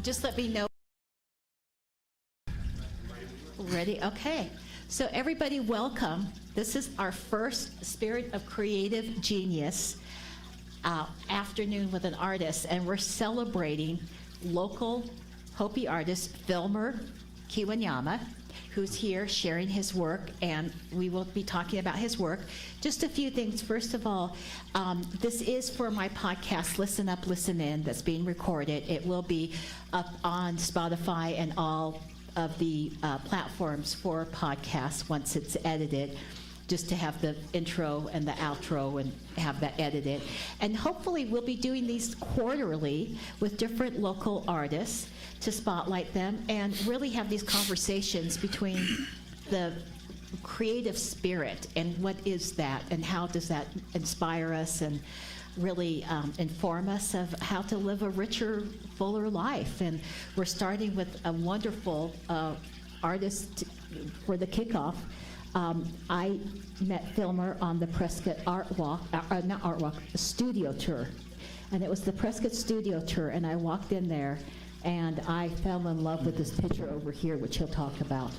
just let me know. Ready? Okay. So everybody, welcome. This is our first Spirit of Creative Genius afternoon with an artist, and we're celebrating local Hopi artist Filmer Kewanyama, who's here sharing his work, and we will be talking about his work. Just a few things. First of all, this is for my podcast, Listen Up, Listen In, that's being recorded. It will be up on Spotify and all of the platforms for podcasts once it's edited, just to have the intro and the outro and have that edited. And hopefully we'll be doing these quarterly with different local artists to spotlight them and really have these conversations between the creative spirit and what is that and how does that inspire us and really inform us of how to live a richer, fuller life. And we're starting with a wonderful artist for the kickoff. I met Filmer on the Prescott Studio Tour. And it was the Prescott Studio Tour, and I walked in there, and I fell in love with this picture over here, which he'll talk about.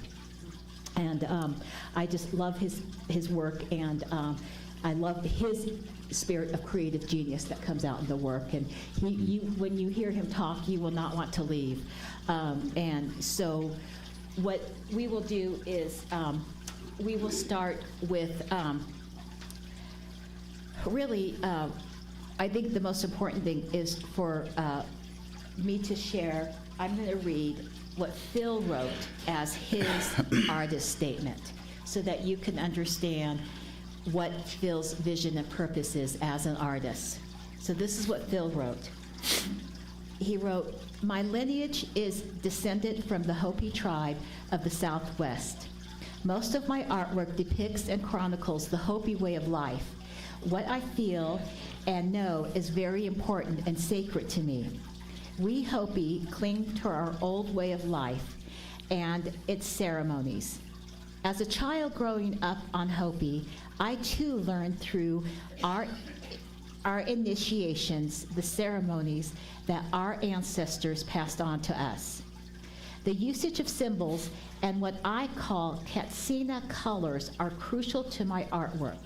And I just love his work, and I love his spirit of creative genius that comes out in the work. And when you hear him talk, you will not want to leave. And so what we will do is we will start with really, I think the most important thing is for me to share. I'm going to read what Phil wrote as his artist statement so that you can understand what Phil's vision and purpose is as an artist. So this is what Phil wrote. He wrote, "My lineage is descended from the Hopi tribe of the Southwest. Most of my artwork depicts and chronicles the Hopi way of life. What I feel and know is very important and sacred to me. We Hopi cling to our old way of life and its ceremonies. As a child growing up on Hopi, I too learned through our initiations the ceremonies that our ancestors passed on to us. The usage of symbols and what I call Katsina colors are crucial to my artwork.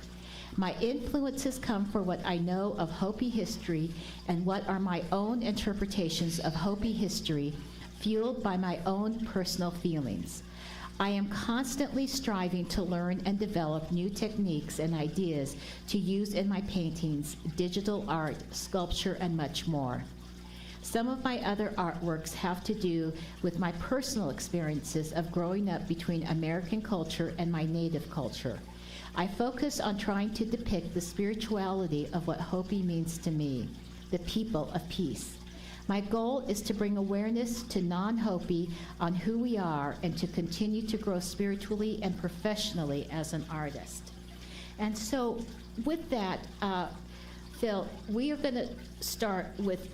My influences come from what I know of Hopi history and what are my own interpretations of Hopi history, fueled by my own personal feelings. I am constantly striving to learn and develop new techniques and ideas to use in my paintings, digital art, sculpture, and much more. Some of my other artworks have to do with my personal experiences of growing up between American culture and my native culture. I focus on trying to depict the spirituality of what Hopi means to me, the people of peace. My goal is to bring awareness to non-Hopi on who we are and to continue to grow spiritually and professionally as an artist." And so with that, Phil, we are going to start with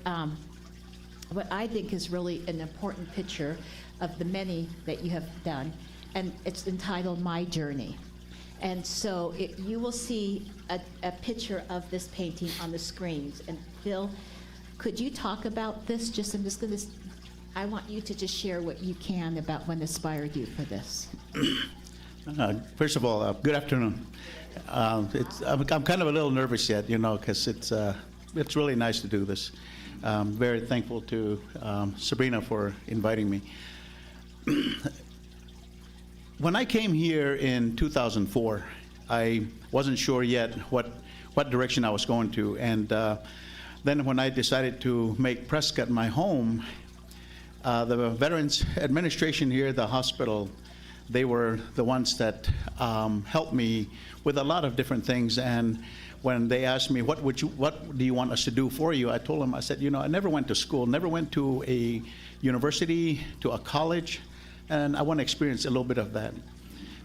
what I think is really an important picture of the many that you have done, and it's entitled My Journey. And so you will see a picture of this painting on the screens. And Phil, could you talk about this? I want you to just share what you can about what inspired you for this. First of all, good afternoon. I'm kind of a little nervous yet, because it's really nice to do this. I'm very thankful to Sabrina for inviting me. When I came here in 2004, I wasn't sure yet what direction I was going to, and then when I decided to make Prescott my home, the Veterans Administration here, the hospital, they were the ones that helped me with a lot of different things. And when they asked me, what do you want us to do for you? I told them, I said, I never went to school, never went to a university, to a college, and I want to experience a little bit of that.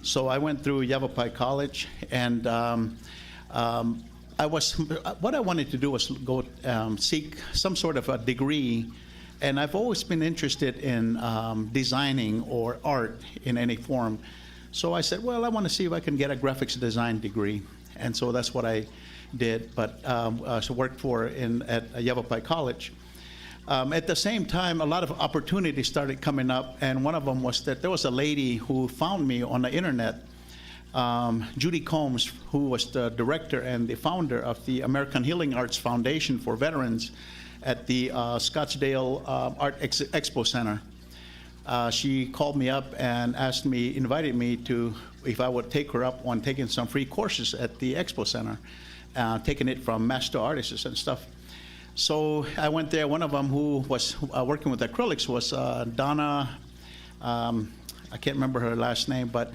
So I went through Yavapai College, and what I wanted to do was go seek some sort of a degree, and I've always been interested in designing or art in any form. So I said, well, I want to see if I can get a graphics design degree, and so that's what I did. But I worked at Yavapai College. At the same time, a lot of opportunities started coming up, and one of them was that there was a lady who found me on the internet, Judy Combs, who was the director and the founder of the American Healing Arts Foundation for Veterans at the Scottsdale Art Expo Center. She called me up and invited me to, if I would take her up on taking some free courses at the Expo Center, taking it from master artists and stuff. So I went there. One of them who was working with acrylics was Donna, I can't remember her last name, but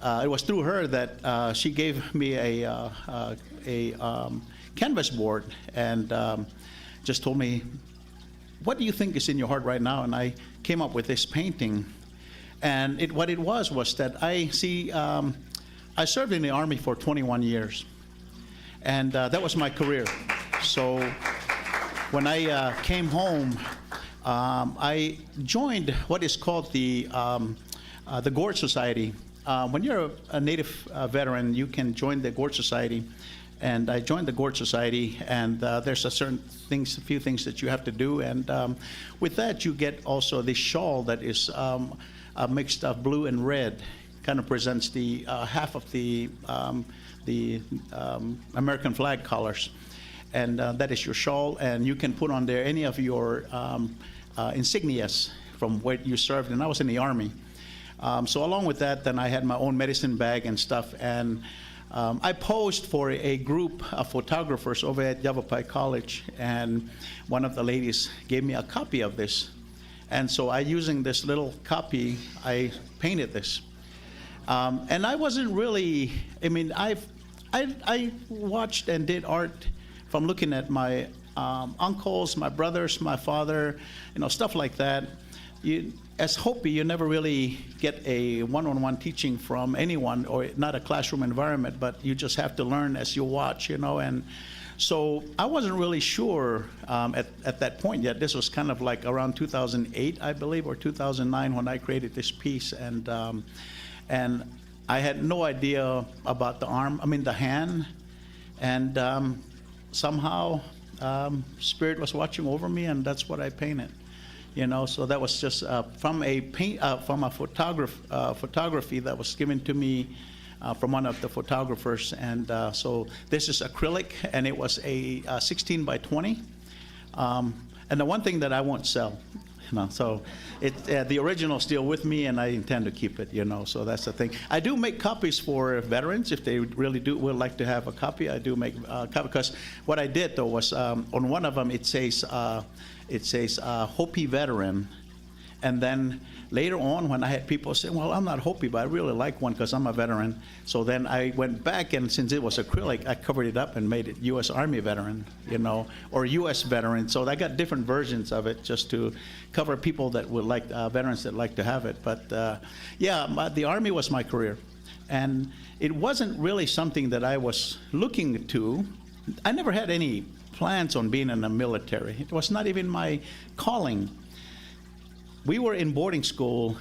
it was through her that she gave me a canvas board and just told me, what do you think is in your heart right now? And I came up with this painting. And what it was that I served in the Army for 21 years. And that was my career. So when I came home, I joined what is called the Gourd Society. When you're a Native veteran, you can join the Gourd Society. And I joined the Gourd Society, and there's a few things that you have to do. And with that, you get also this shawl that is a mixed of blue and red, kind of presents the half of the American flag colors. And that is your shawl, and you can put on there any of your insignias from where you served, and I was in the Army. So along with that, then I had my own medicine bag and stuff, and I posed for a group of photographers over at Yavapai College, and one of the ladies gave me a copy of this. And so using this little copy, I painted this. And I wasn't really, I watched and did art from looking at my uncles, my brothers, my father, stuff like that. As Hopi, you never really get a one-on-one teaching from anyone, or not a classroom environment, but you just have to learn as you watch, and so I wasn't really sure at that point yet. This was kind of like around 2008, I believe, or 2009 when I created this piece, and I had no idea about the hand, and somehow Spirit was watching over me, and that's what I painted. So that was just from a photography that was given to me from one of the photographers, and so this is acrylic, and it was a 16 by 20, and the one thing that I won't sell, so the original is still with me, and I intend to keep it, so that's the thing. I do make copies for veterans if they really would like to have a copy. I do make a copy, because what I did though was on one of them it says Hopi veteran, and then later on when I had people say, well, I'm not Hopi, but I really like one because I'm a veteran. So then I went back, and since it was acrylic, I covered it up and made it U.S. Army veteran, or U.S. veteran. So I got different versions of it just to cover people that would like, veterans that like to have it. But the Army was my career. And it wasn't really something that I was looking to. I never had any plans on being in the military. It was not even my calling. We were in boarding school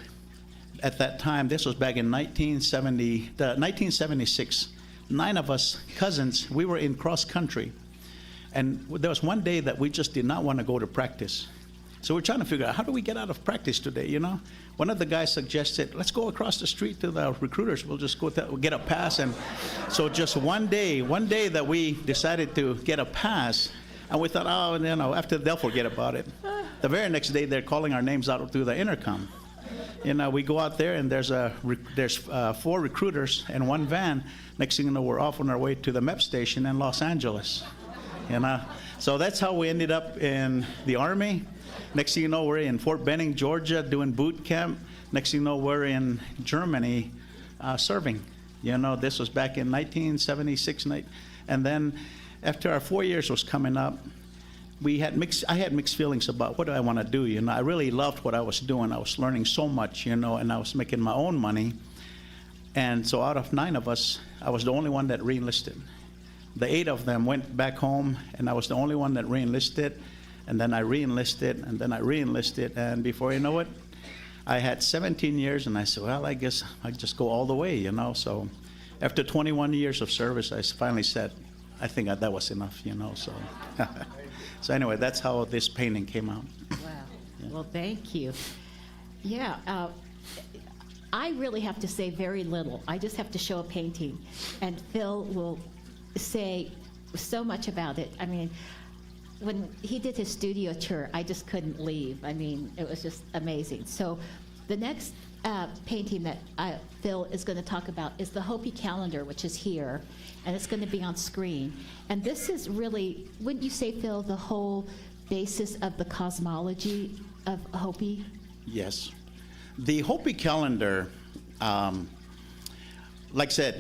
at that time. This was back in 1976. 9 of us cousins, we were in cross country. And there was one day that we just did not want to go to practice. So we're trying to figure out, how do we get out of practice today, One of the guys suggested, let's go across the street to the recruiters. We'll just go get a pass. And so just one day that we decided to get a pass, and we thought, after they'll forget about it. The very next day, they're calling our names out through the intercom. We go out there, and there's 4 recruiters and 1 van. Next thing you know, we're off on our way to the MEP station in Los Angeles. So that's how we ended up in the Army. Next thing you know, we're in Fort Benning, Georgia, doing boot camp. Next thing you know, we're in Germany serving. This was back in 1976. And then after our 4 years was coming up, I had mixed feelings about what do I want to do. I really loved what I was doing. I was learning so much, and I was making my own money. And so out of 9 of us, I was the only one that re-enlisted. The 8 of them went back home, and I was the only one that re-enlisted. And then I re-enlisted, and then I re-enlisted. And before you know it, I had 17 years, and I said, well, I guess I just go all the way, So after 21 years of service, I finally said, I think that was enough, so. So anyway, that's how this painting came out. Wow. Well, thank you. Yeah, I really have to say very little. I just have to show a painting, and Phil will say so much about it. I mean, when he did his studio tour, I just couldn't leave. I mean, it was just amazing. So the next painting that Phil is going to talk about is the Hopi calendar, which is here, and it's going to be on screen. And this is really, wouldn't you say, Phil, the whole basis of the cosmology of Hopi? Yes. The Hopi calendar, like I said,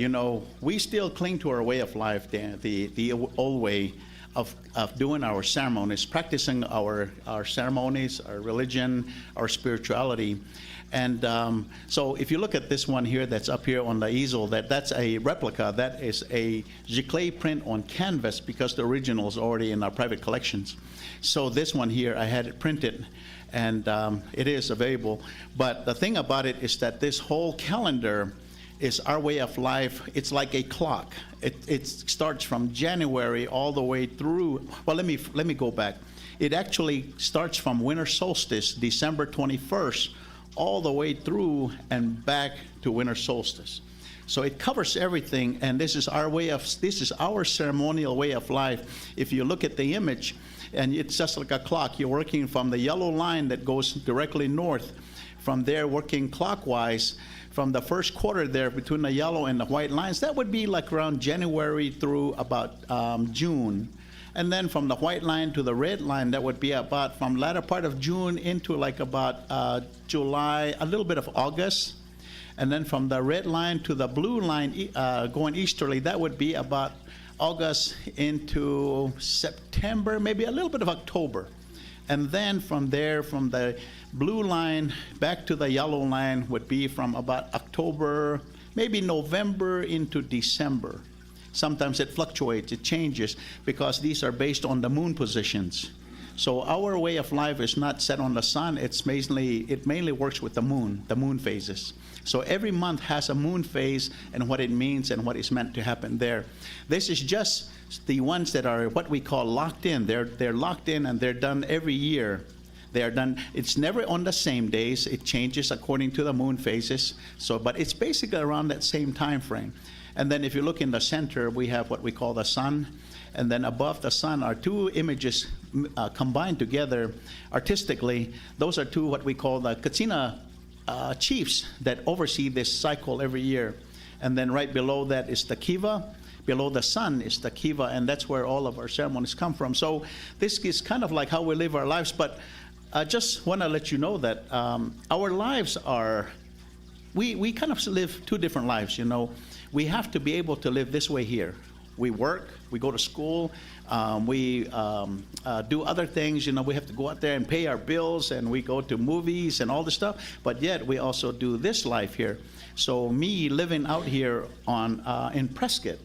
we still cling to our way of life, the old way of doing our ceremonies, practicing our ceremonies, our religion, our spirituality. And so if you look at this one here that's up here on the easel, that's a replica. That is a giclée print on canvas because the original is already in our private collections. So this one here, I had it printed, and it is available. But the thing about it is that this whole calendar is our way of life. It's like a clock. It starts from January all the way through. Well, let me go back. It actually starts from winter solstice, December 21st, all the way through and back to winter solstice. So it covers everything, and this is our ceremonial way of life. If you look at the image, and it's just like a clock, you're working from the yellow line that goes directly north. From there, working clockwise, from the first quarter there between the yellow and the white lines, that would be like around January through about June. And then from the white line to the red line, that would be about from latter part of June into like about July, a little bit of August. And then from the red line to the blue line going easterly, that would be about August into September, maybe a little bit of October. And then from there, from the blue line back to the yellow line would be from about October, maybe November into December. Sometimes it fluctuates, it changes, because these are based on the moon positions. So our way of life is not set on the sun. It mainly works with the moon phases. So every month has a moon phase and what it means and what is meant to happen there. This is just the ones that are what we call locked in. They're locked in, and they're done every year. They are done. It's never on the same days. It changes according to the moon phases. But it's basically around that same time frame. And then if you look in the center, we have what we call the sun. And then above the sun are two images combined together artistically. Those are two what we call the Katsina chiefs that oversee this cycle every year. And then right below that is the kiva. Below the sun is the kiva, and that's where all of our ceremonies come from. So this is kind of like how we live our lives. But I just want to let you know that our lives are, we kind of live two different lives, We have to be able to live this way here. We work, we go to school, we do other things, we have to go out there and pay our bills, and we go to movies and all this stuff, but yet we also do this life here. So me living out here in Prescott,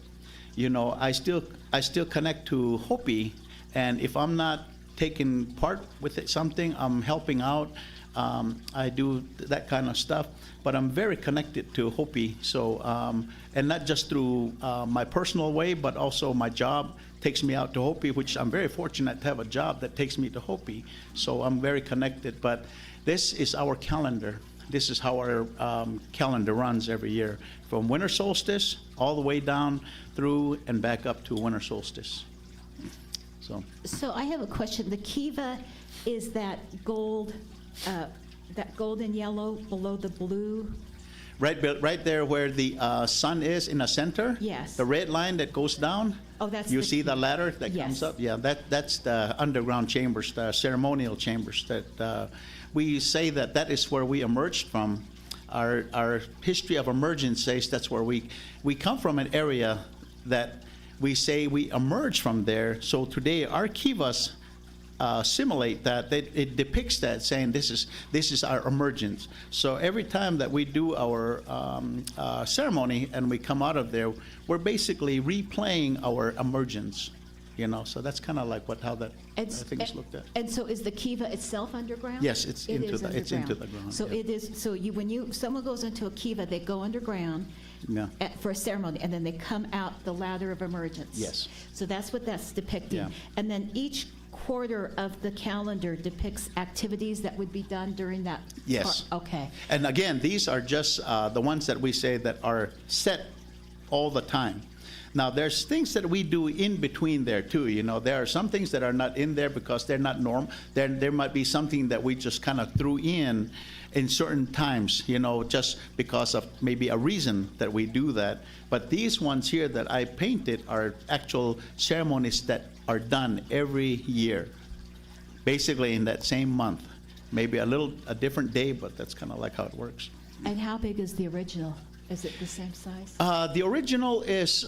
I still connect to Hopi, and if I'm not taking part with something, I'm helping out. I do that kind of stuff, but I'm very connected to Hopi. So, and not just through my personal way, but also my job takes me out to Hopi, which I'm very fortunate to have a job that takes me to Hopi. So I'm very connected. But this is our calendar. This is how our calendar runs every year, from winter solstice all the way down through and back up to winter solstice. So I have a question. The kiva is that gold. That golden yellow below the blue? Right there where the sun is in the center? Yes. The red line that goes down? Oh, that's You see the ladder that yes. comes up? Yeah, that's the underground chambers, the ceremonial chambers that we say that is where we emerged from. Our history of emergence says that's where we come from, an area that we say we emerge from there. So today our kivas simulate that. It depicts that, saying this is our emergence. So every time that we do our ceremony and we come out of there, we're basically replaying our emergence. So that's kind of like how that I think it's looked at. And so is the kiva itself underground? Yes, it's into the ground. So yeah. it is. So when someone goes into a kiva, they go underground, Yeah. for a ceremony, and then they come out the ladder of emergence. Yes. So that's what that's depicting. Yeah. And then each quarter of the calendar depicts activities that would be done during that. Yes. Okay. And again, these are just the ones that we say that are set all the time. Now, there's things that we do in between there too. You know, there are some things that are not in there because they're not norm. There might be something that we just kind of threw in certain times, you know, just because of maybe a reason that we do that. But these ones here that I painted are actual ceremonies that are done every year, basically in that same month. Maybe a different day, but that's kind of like how it works. And how big is the original? Is it the same size? The original is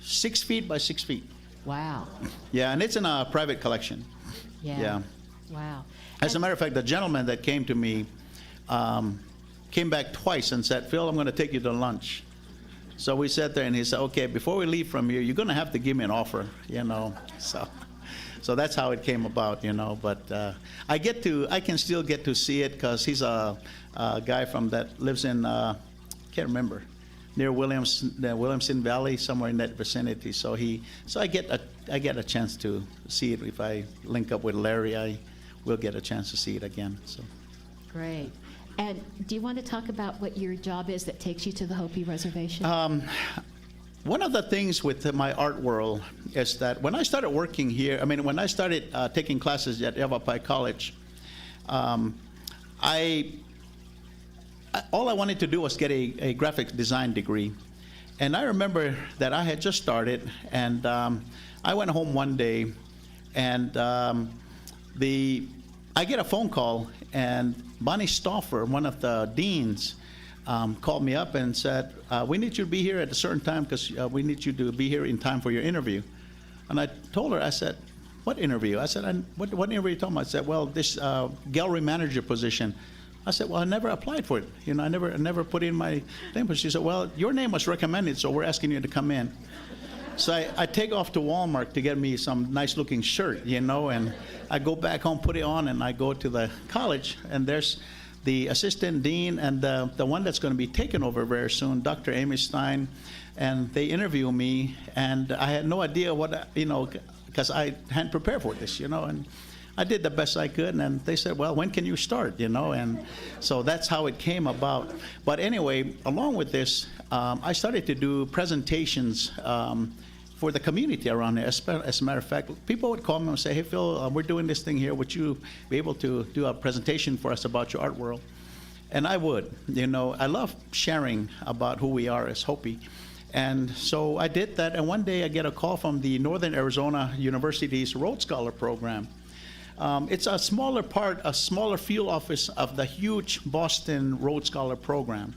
6 feet by 6 feet. Wow. Yeah, and it's in a private collection. Yeah. Wow. As a matter of fact, the gentleman that came to me came back twice and said, Phil, I'm going to take you to lunch. So we sat there and he said, okay, before we leave from here, you're going to have to give me an offer, you know. So that's how it came about, you know. But I can still get to see it because he's a guy that lives in, can't remember, near Williamson Valley, somewhere in that vicinity. So I get a chance to see it. If I link up with Larry, we'll get a chance to see it again. So. Great. And do you want to talk about what your job is that takes you to the Hopi Reservation? One of the things with my art world is that when I started working here, when I started taking classes at Yavapai College, all I wanted to do was get a graphic design degree. And I remember that I had just started, and I went home one day, and I get a phone call, and Bonnie Stauffer, one of the deans, called me up and said, we need you to be here at a certain time because we need you to be here in time for your interview. And I told her, I said, what interview? I said, what interview are you talking about? I said, well, this gallery manager position. I said, well, I never applied for it. You know, I never put in my name. But she said, well, your name was recommended, so we're asking you to come in. So I take off to Walmart to get me some nice looking shirt, you know, and I go back home, put it on, and I go to the college, and there's the assistant dean and the one that's going to be taken over very soon, Dr. Amy Stein, and they interview me, and I had no idea what, you know, because I hadn't prepared for this, you know, and I did the best I could, and they said, well, when can you start, you know, and so that's how it came about. But anyway, along with this, I started to do presentations for the community around here. As a matter of fact, people would call me and say, hey, Phil, we're doing this thing here. Would you be able to do a presentation for us about your art world? And I would. You know, I love sharing about who we are as Hopi. And so I did that, and one day I get a call from the Northern Arizona University's Rhodes Scholar Program. It's a smaller field office of the huge Boston Rhodes Scholar Program.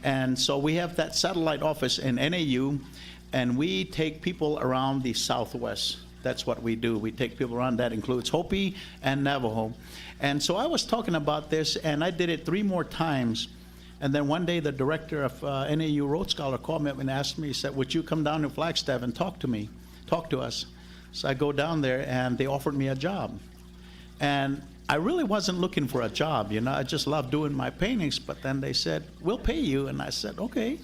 And so we have that satellite office in NAU, and we take people around the Southwest. That's what we do. We take people around. That includes Hopi and Navajo. And so I was talking about this, and I did it 3 more times. And then one day the director of NAU Rhodes Scholar called me up and asked me, he said, would you come down to Flagstaff and talk to us? So I go down there, and they offered me a job. And I really wasn't looking for a job, you know. I just loved doing my paintings. But then they said, we'll pay you. And I said, okay.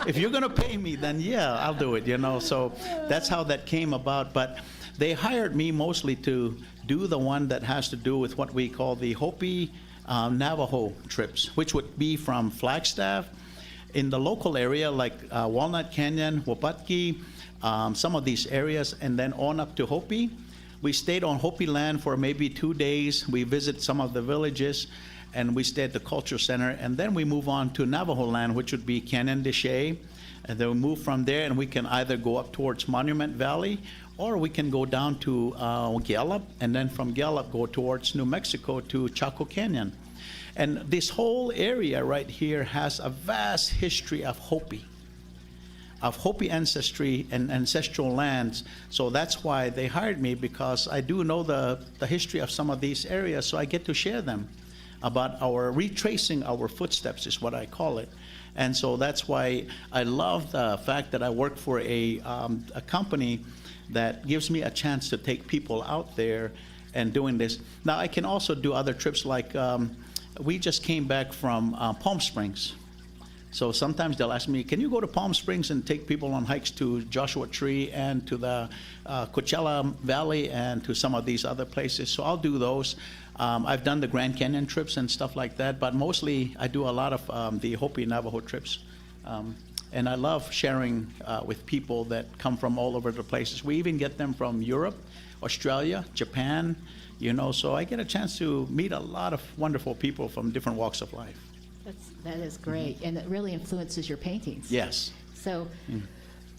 If you're going to pay me, then yeah, I'll do it, you know. So that's how that came about. But they hired me mostly to do the one that has to do with what we call the Hopi Navajo trips, which would be from Flagstaff in the local area like Walnut Canyon, Wapatki, some of these areas, and then on up to Hopi. We stayed on Hopi land for maybe 2 days. We visit some of the villages, and we stay at the culture center, and then we move on to Navajo land, which would be Canyon de Chelly, and then we move from there, and we can either go up towards Monument Valley, or we can go down to Gallup, and then from Gallup go towards New Mexico to Chaco Canyon. And this whole area right here has a vast history of Hopi ancestry and ancestral lands. So that's why they hired me, because I do know the history of some of these areas, so I get to share them about retracing our footsteps is what I call it. And so that's why I love the fact that I work for a company that gives me a chance to take people out there and doing this. Now I can also do other trips, like we just came back from Palm Springs. So sometimes they'll ask me, can you go to Palm Springs and take people on hikes to Joshua Tree and to the Coachella Valley and to some of these other places? So I'll do those. I've done the Grand Canyon trips and stuff like that, but mostly I do a lot of the Hopi Navajo trips. And I love sharing with people that come from all over the places. We even get them from Europe, Australia, Japan, so I get a chance to meet a lot of wonderful people from different walks of life. That is great, and it really influences your paintings. Yes. So,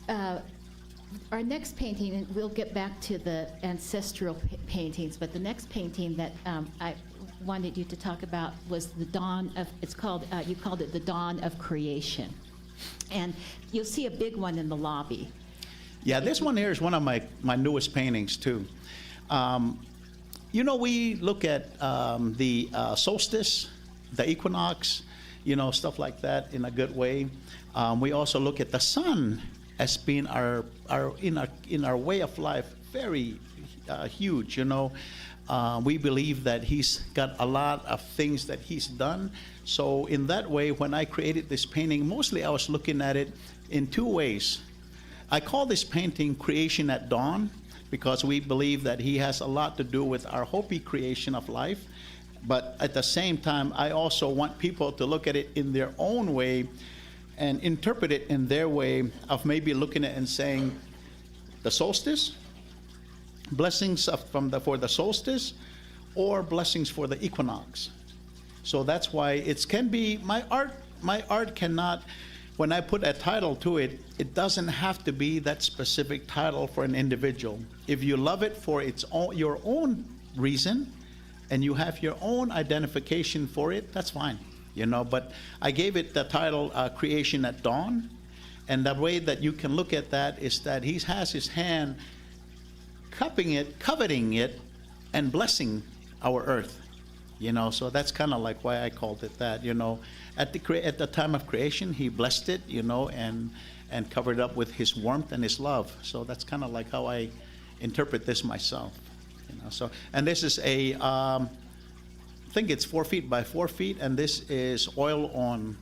our next painting, and we'll get back to the ancestral paintings, but the next painting that I wanted you to talk about was the dawn of, you called it the dawn of creation. And you'll see a big one in the lobby. Yeah, this one here is one of my newest paintings, too. We look at the solstice, the equinox, stuff like that in a good way. We also look at the sun as being in our way of life very huge. We believe that he's got a lot of things that he's done. So in that way, when I created this painting, mostly I was looking at it in two ways. I call this painting Creation at Dawn because we believe that he has a lot to do with our Hopi creation of life. But at the same time, I also want people to look at it in their own way and interpret it in their way of maybe looking at it and saying, the solstice, blessings for the solstice, or blessings for the equinox. So that's why it can be, my art cannot, when I put a title to it, it doesn't have to be that specific title for an individual. If you love it for your own reason, and you have your own identification for it, that's fine, But I gave it the title Creation at Dawn, and the way that you can look at that is that he has his hand coveting it, and blessing our earth, So that's kind of like why I called it that, At the time of creation, he blessed it, and covered up with his warmth and his love. So that's kind of like how I interpret this myself. So, and this is I think it's 4 feet by 4 feet, and this is oil on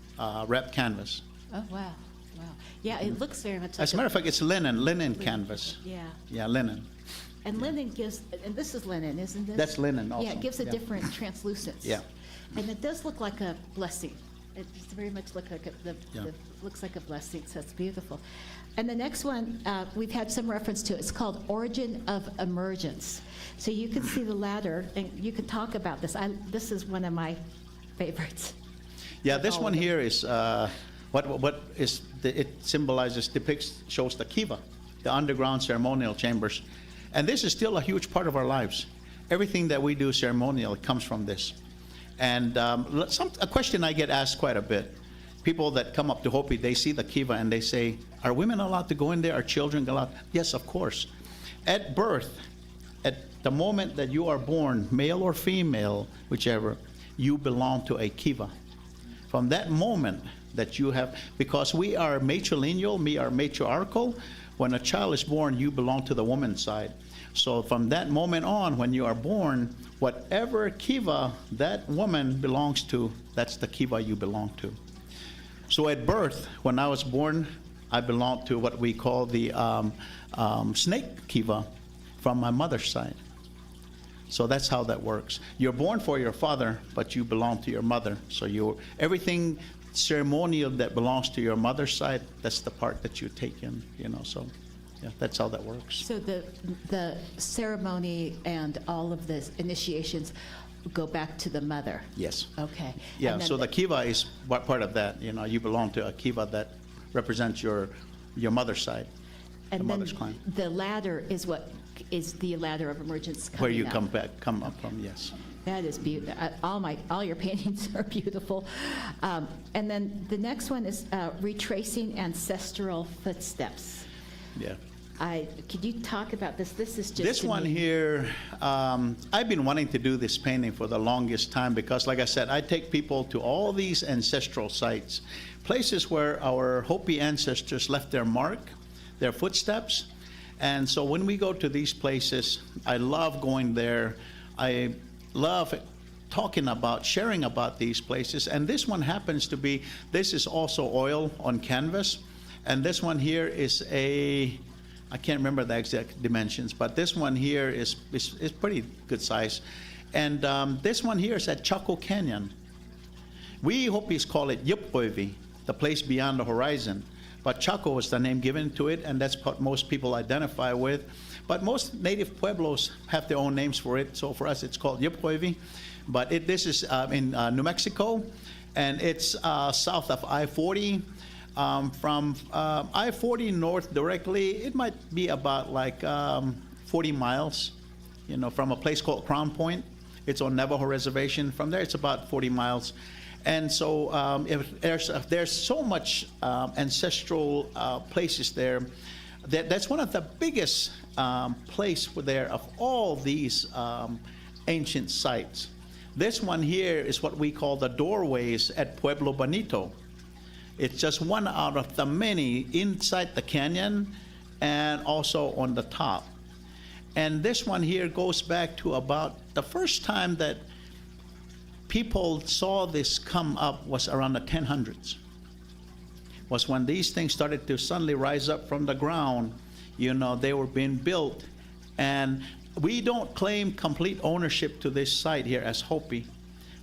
wrapped canvas. Oh, wow. Yeah, it looks very much like As a matter of fact, it's linen canvas. Yeah. Yeah, linen. And linen gives, and this is linen, isn't it? That's linen also. Yeah, it gives a different translucence. Yeah. And it does look like a blessing. It very much looks like a blessing, so it's beautiful. And the next one, we've had some reference to, it's called Origin of Emergence. So you can see the ladder, and you can talk about this. This is one of my favorites. Yeah, this one here is, it symbolizes, shows the kiva, the underground ceremonial chambers. And this is still a huge part of our lives. Everything that we do ceremonial comes from this. And a question I get asked quite a bit. People that come up to Hopi, they see the kiva and they say, are women allowed to go in there? Are children allowed? Yes, of course. At birth, at the moment that you are born, male or female, whichever, you belong to a kiva. From that moment that you have, because we are matrilineal, we are matriarchal, when a child is born, you belong to the woman's side. So from that moment on, when you are born, whatever kiva that woman belongs to, that's the kiva you belong to. So at birth, when I was born, I belonged to what we call the snake kiva from my mother's side. So that's how that works. You're born for your father, but you belong to your mother. So everything ceremonial that belongs to your mother's side, that's the part that you take in, so yeah, that's how that works. So the ceremony and all of the initiations go back to the mother? Yes. Okay. Yeah, so the kiva is part of that, you belong to a kiva that represents your mother's side, and the then mother's clan. The ladder is what is the ladder of emergence coming Where you up. come up from, yes. That is beautiful. All your paintings are beautiful. And then the next one is retracing ancestral footsteps. Yeah. Could you talk about this? This is just This one here, I've been wanting to do this painting for the longest time because, like I said, I take people to all these ancestral sites, places where our Hopi ancestors left their mark, their footsteps. And so when we go to these places, I love going there. I love talking about, sharing about these places. And this one happens to be, this is also oil on canvas. And this one here is I can't remember the exact dimensions, but this one here is pretty good size. And this one here is at Chaco Canyon. We Hopis call it Yupkoivi, the place beyond the horizon. But Chaco is the name given to it, and that's what most people identify with. But most native pueblos have their own names for it. So for us, it's called Yupkoivi. But this is in New Mexico, and it's south of I-40. From I-40 north directly, it might be about like 40 miles, from a place called Crown Point. It's on Navajo Reservation. From there, it's about 40 miles. And so there's so much ancestral places there. That's one of the biggest place there of all these ancient sites. This one here is what we call the doorways at Pueblo Bonito. It's just one out of the many inside the canyon and also on the top. And this one here goes back to about the first time that people saw this come up was around the 1000s. Was when these things started to suddenly rise up from the ground. They were being built. And we don't claim complete ownership to this site here as Hopi.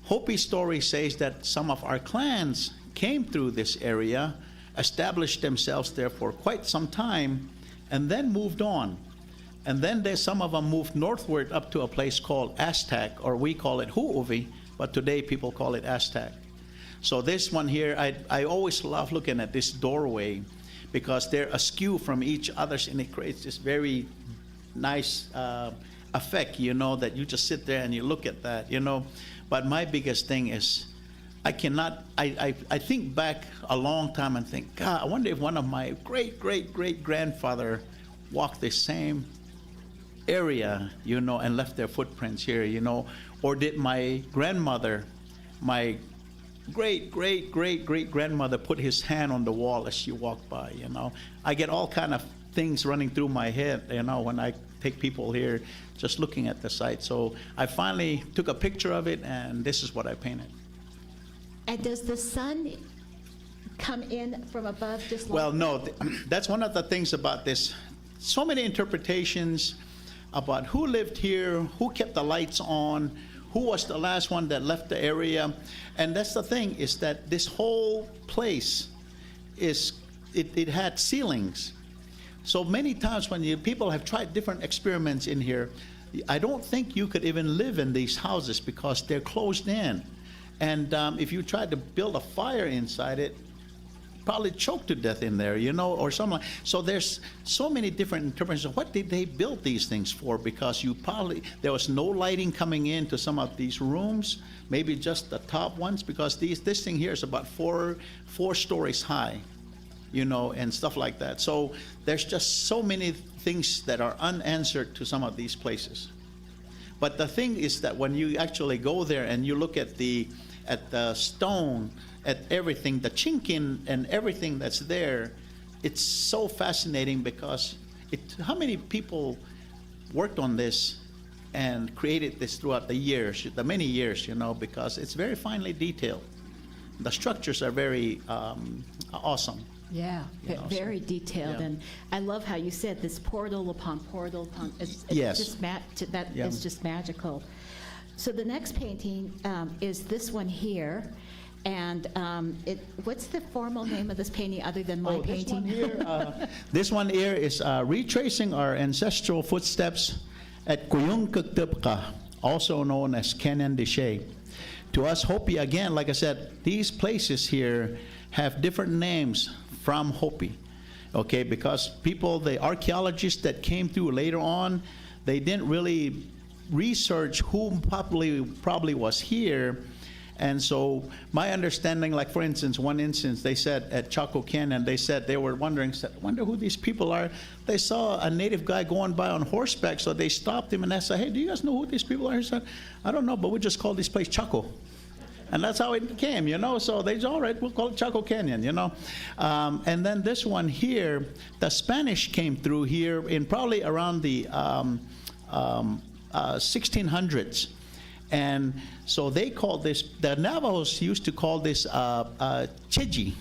Hopi's story says that some of our clans came through this area, established themselves there for quite some time, and then moved on. And then some of them moved northward up to a place called Aztec, or we call it Hu'uvi, but today people call it Aztec. So this one here, I always love looking at this doorway because they're askew from each other's, and it creates this very nice effect, that you just sit there and you look at that, But my biggest thing is, I think back a long time and think, God, I wonder if one of my great-great-great-grandfather walked the same area, and left their footprints here, or did my grandmother, my great-great-great-great-grandmother put his hand on the wall as she walked by, I get all kind of things running through my head, when I take people here just looking at the site. So I finally took a picture of it, and this is what I painted. And does the sun come in from above just like Well, no, that's one of the things about this. So many interpretations about who lived here, who kept the lights on, who was the last one that left the area. And that's the thing, is that this whole place it had ceilings. So many times when people have tried different experiments in here, I don't think you could even live in these houses because they're closed in. And if you tried to build a fire inside it, probably choke to death in there, or something. So there's so many different interpretations of what did they build these things for, because there was no lighting coming into some of these rooms, maybe just the top ones, because this thing here is about four stories high, and stuff like that. So there's just so many things that are unanswered to some of these places. But the thing is that when you actually go there and you look at the stone, at everything, the chinking and everything that's there, it's so fascinating because how many people worked on this and created this throughout the many years, because it's very finely detailed. The structures are very awesome. Yeah, very detailed. Yeah. And I love how you said this portal upon portal upon, it's Yes. just Yeah. is just magical. So the next painting is this one here. And what's the formal name of this painting other than my painting? This one here is retracing our ancestral footsteps at Kuyungkagtipka, also known as Canyon de Chelly. To us Hopi, again, like I said, these places here have different names from Hopi, okay? Because the archaeologists that came through later on, they didn't really research who probably was here. And so my understanding, like for instance, one instance, they said at Chaco Canyon, they were wondering, wonder who these people are. They saw a native guy going by on horseback, so they stopped him and they said, hey, do you guys know who these people are? He said, I don't know, but we just call this place Chaco. And that's how it came, so they said, all right, we'll call it Chaco Canyon, And then this one here, the Spanish came through here in probably around the 1600s. And so they called this, the Navajos used to call this chiji.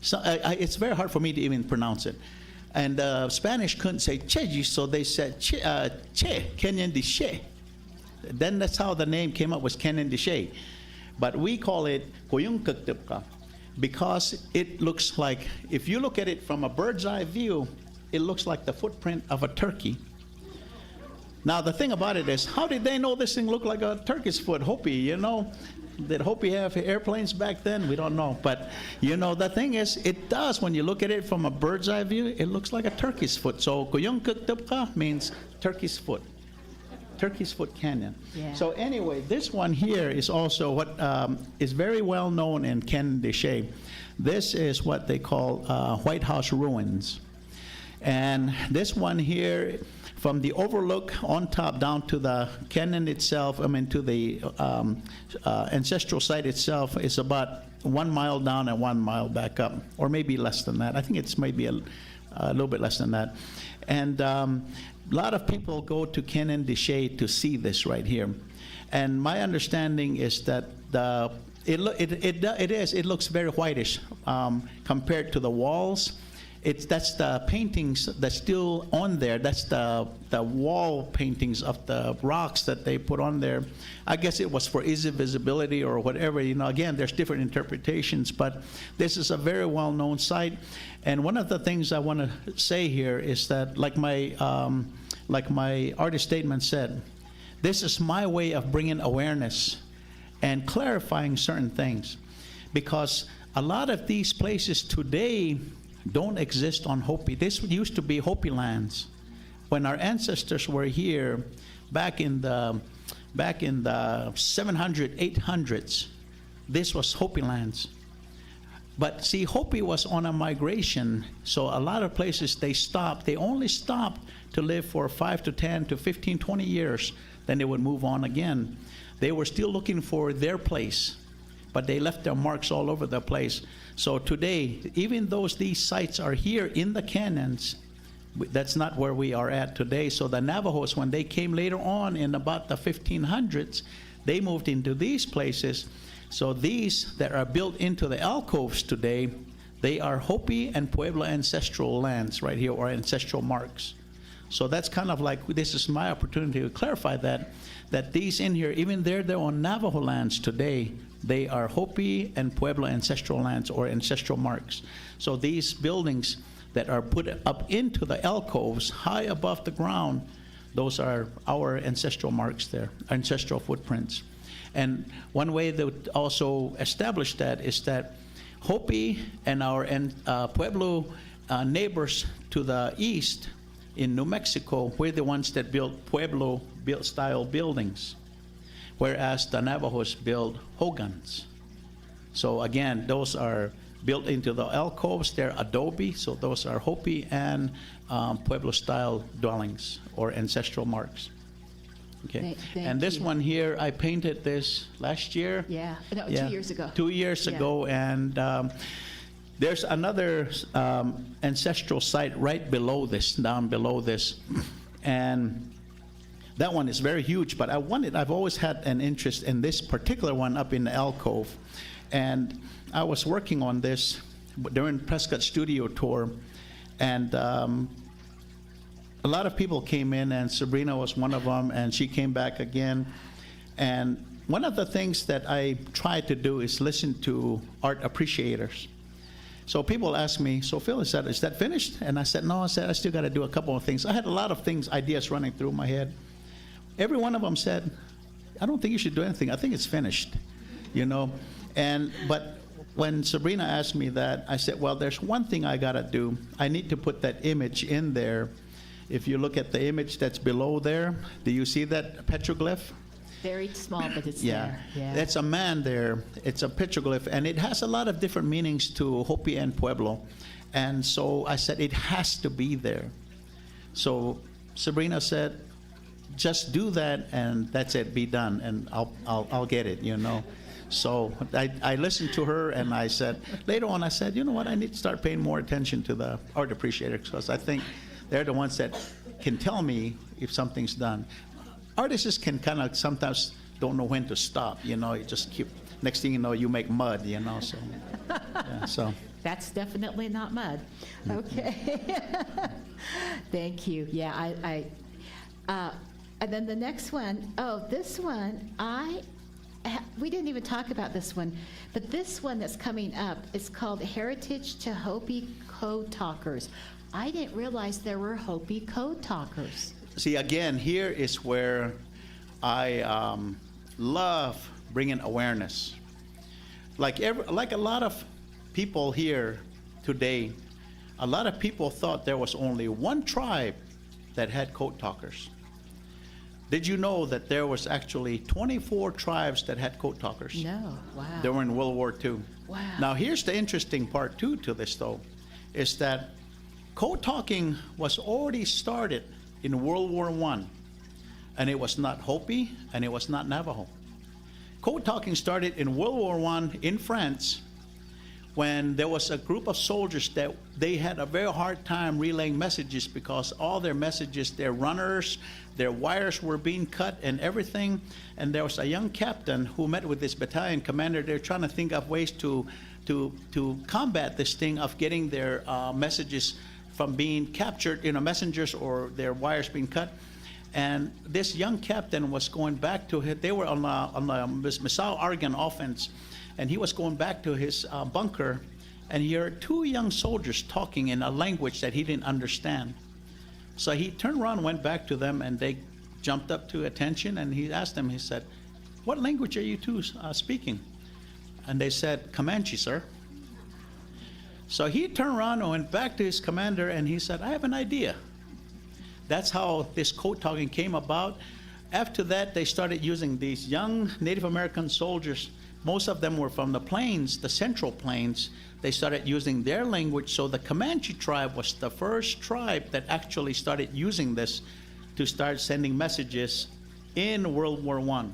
So it's very hard for me to even pronounce it. And Spanish couldn't say chiji, so they said che, Kenyan de She. Then that's how the name came up, was Kenyan de She. But we call it Koyunkakdipka because it looks like, if you look at it from a bird's eye view, it looks like the footprint of a turkey. Now the thing about it is, how did they know this thing looked like a turkey's foot? Hopi, you know? Did Hopi have airplanes back then? We don't know. But, you know, the thing is, it does, when you look at it from a bird's eye view, it looks like a turkey's foot. So Koyunkakdipka means turkey's foot. Turkey's Foot Canyon. Yeah. So anyway, this one here is also what is very well known in Canyon de Chelly. This is what they call White House ruins. And this one here, from the overlook on top down to the canyon itself, I mean to the ancestral site itself, is about 1 mile down and 1 mile back up, or maybe less than that. I think it's maybe a little bit less than that. And a lot of people go to Canyon de Chelly to see this right here. And my understanding is that it looks very whitish compared to the walls. That's the paintings that's still on there. That's the wall paintings of the rocks that they put on there. I guess it was for easy visibility or whatever. You know, again, there's different interpretations, but this is a very well-known site. And one of the things I want to say here is that, like my artist statement said, this is my way of bringing awareness and clarifying certain things, because a lot of these places today don't exist on Hopi. This used to be Hopi lands. When our ancestors were here back in the 700, 800s, this was Hopi lands. But see, Hopi was on a migration, so a lot of places they stopped. They only stopped to live for 5 to 10 to 15, 20 years. Then they would move on again. They were still looking for their place, but they left their marks all over the place. So today, even though these sites are here in the canyons, that's not where we are at today. So the Navajos, when they came later on in about the 1500s, they moved into these places. So these that are built into the alcoves today, they are Hopi and Pueblo ancestral lands right here, or ancestral marks. So that's kind of like, this is my opportunity to clarify that these in here, even they're on Navajo lands today, they are Hopi and Pueblo ancestral lands or ancestral marks. So these buildings that are put up into the alcoves high above the ground, those are our ancestral marks there, ancestral footprints. And one way that also establish that is that Hopi and our Pueblo neighbors to the east in New Mexico, we're the ones that built Pueblo style buildings, whereas the Navajos built hogans. So again, those are built into the alcoves. They're adobe, so those are Hopi and Pueblo style dwellings or ancestral marks. Okay. And this one here, I painted this last year. Yeah, no, Yeah. 2 years ago. 2 years Yeah. ago, and there's another ancestral site right below this, down below this, and that one is very huge. But I've always had an interest in this particular one up in the alcove, and I was working on this during Prescott studio tour, and a lot of people came in, and Sabrina was one of them, and she came back again. And one of the things that I try to do is listen to art appreciators. So people ask me, so Phil, is that finished? And I said, no, I still got to do a couple of things. I had a lot of things, ideas running through my head. Every one of them said, I don't think you should do anything. I think it's finished, you know. But when Sabrina asked me that, I said, well, there's one thing I got to do. I need to put that image in there. If you look at the image that's below there, do you see that petroglyph? Very small, but it's Yeah. there. Yeah. That's a man there. It's a petroglyph, and it has a lot of different meanings to Hopi and Pueblo. And so I said, it has to be there. So Sabrina said, just do that, and that's it, be done, and I'll get it, you know. So I listened to her, and I said, later on, I said, you know what, I need to start paying more attention to the art appreciators, because I think they're the ones that can tell me if something's done. Artists can kind of sometimes don't know when to stop. You know, you just keep. Next thing you know, you make mud. You know, so yeah, so. That's definitely not mud. Okay. Thank you. Yeah, and then the next one, this one, we didn't even talk about this one, but this one that's coming up is called Heritage to Hopi Code Talkers. I didn't realize there were Hopi code talkers. See, again, here is where I love bringing awareness. Like a lot of people here today, a lot of people thought there was only one tribe that had code talkers. Did you know that there was actually 24 tribes that had code talkers? No, wow. They were in World War II. Wow. Now here's the interesting part too to this though, is that code talking was already started in World War I, and it was not Hopi and it was not Navajo. Code talking started in World War I in France, when there was a group of soldiers that they had a very hard time relaying messages because all their messages, their runners, their wires were being cut and everything. And there was a young captain who met with this battalion commander. They're trying to think of ways to combat this thing of getting their messages from being captured, messengers or their wires being cut. And this young captain was going back to they were on the Missile-Argonne offense. And he was going back to his bunker, and he heard two young soldiers talking in a language that he didn't understand. So he turned around and went back to them, and they jumped up to attention, and he asked them, he said, "What language are you two speaking?" And they said, "Comanche, sir." So he turned around and went back to his commander, and he said, "I have an idea." That's how this code talking came about. After that, they started using these young Native American soldiers. Most of them were from the plains, the Central Plains. They started using their language. So the Comanche tribe was the first tribe that actually started using this to start sending messages in World War I.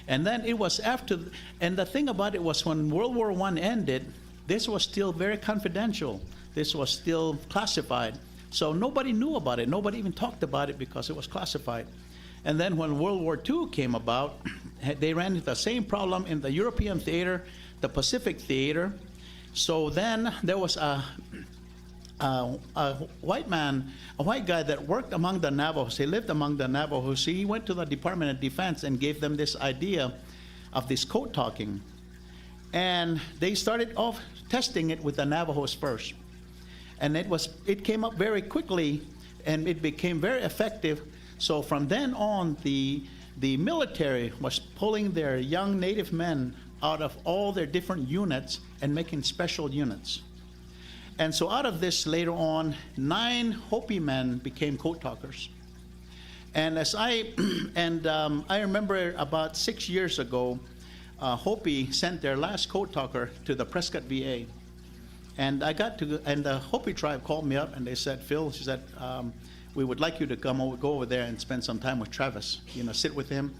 And then it was after, and the thing about it was when World War I ended, this was still very confidential. This was still classified. So nobody knew about it. Nobody even talked about it because it was classified. And then when World War II came about, they ran into the same problem in the European theater, the Pacific theater. So then there was a white man, a white guy that worked among the Navajos. He lived among the Navajos. He went to the Department of Defense and gave them this idea of this code talking. And they started off testing it with the Navajos first. And it came up very quickly, and it became very effective. So from then on, the military was pulling their young Native men out of all their different units and making special units. And so out of this, later on, 9 Hopi men became code talkers. And I remember about 6 years ago, Hopi sent their last code talker to the Prescott VA. And the Hopi tribe called me up and they said, "Phil," she said, "we would like you to go over there and spend some time with Travis, sit with him."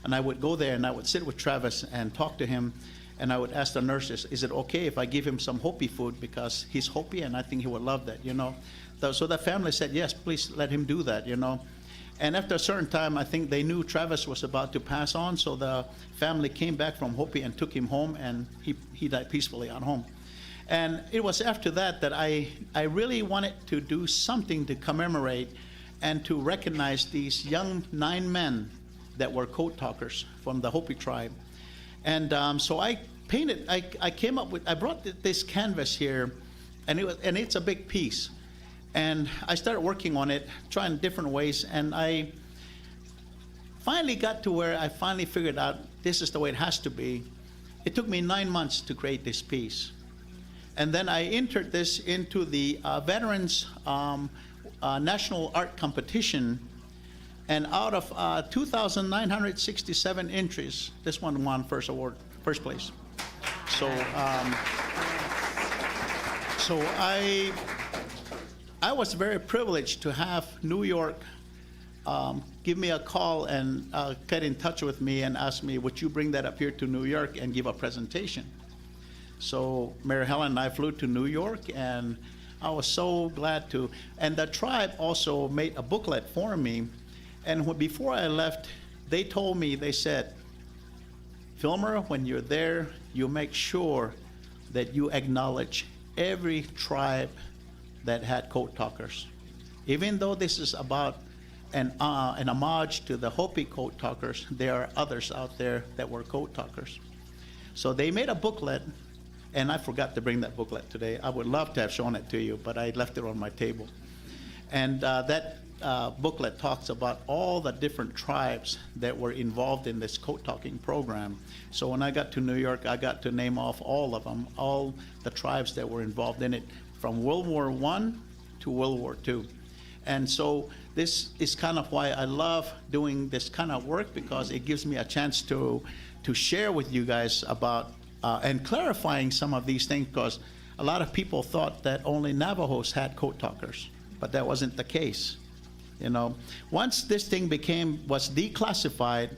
And I would go there and I would sit with Travis and talk to him. And I would ask the nurses, "Is it okay if I give him some Hopi food, because he's Hopi and I think he would love that, So the family said, "Yes, please let him do that, And after a certain time, I think they knew Travis was about to pass on, so the family came back from Hopi and took him home, and he died peacefully at home. And it was after that I really wanted to do something to commemorate and to recognize these young 9 men that were code talkers from the Hopi tribe. And so I brought this canvas here, and it's a big piece. And I started working on it, trying different ways, and I finally got to where I finally figured out this is the way it has to be. It took me 9 months to create this piece. And then I entered this into the Veterans National Art Competition, and out of 2,967 entries, this one won first place. So, I was very privileged to have New York give me a call and get in touch with me and ask me, "Would you bring that up here to New York and give a presentation?" So Mary Helen and I flew to New York, and I was so glad to. And the tribe also made a booklet for me. And before I left, they told me, they said, Filmer, when you're there, you make sure that you acknowledge every tribe that had code talkers. Even though this is about an homage to the Hopi code talkers, there are others out there that were code talkers. So they made a booklet, and I forgot to bring that booklet today. I would love to have shown it to you, but I left it on my table. And that booklet talks about all the different tribes that were involved in this code talking program. So when I got to New York, I got to name off all of them, all the tribes that were involved in it, from World War I to World War II. And so this is kind of why I love doing this kind of work, because it gives me a chance to share with you guys about and clarifying some of these things, because a lot of people thought that only Navajos had code talkers, but that wasn't the case. You know, once this thing was declassified,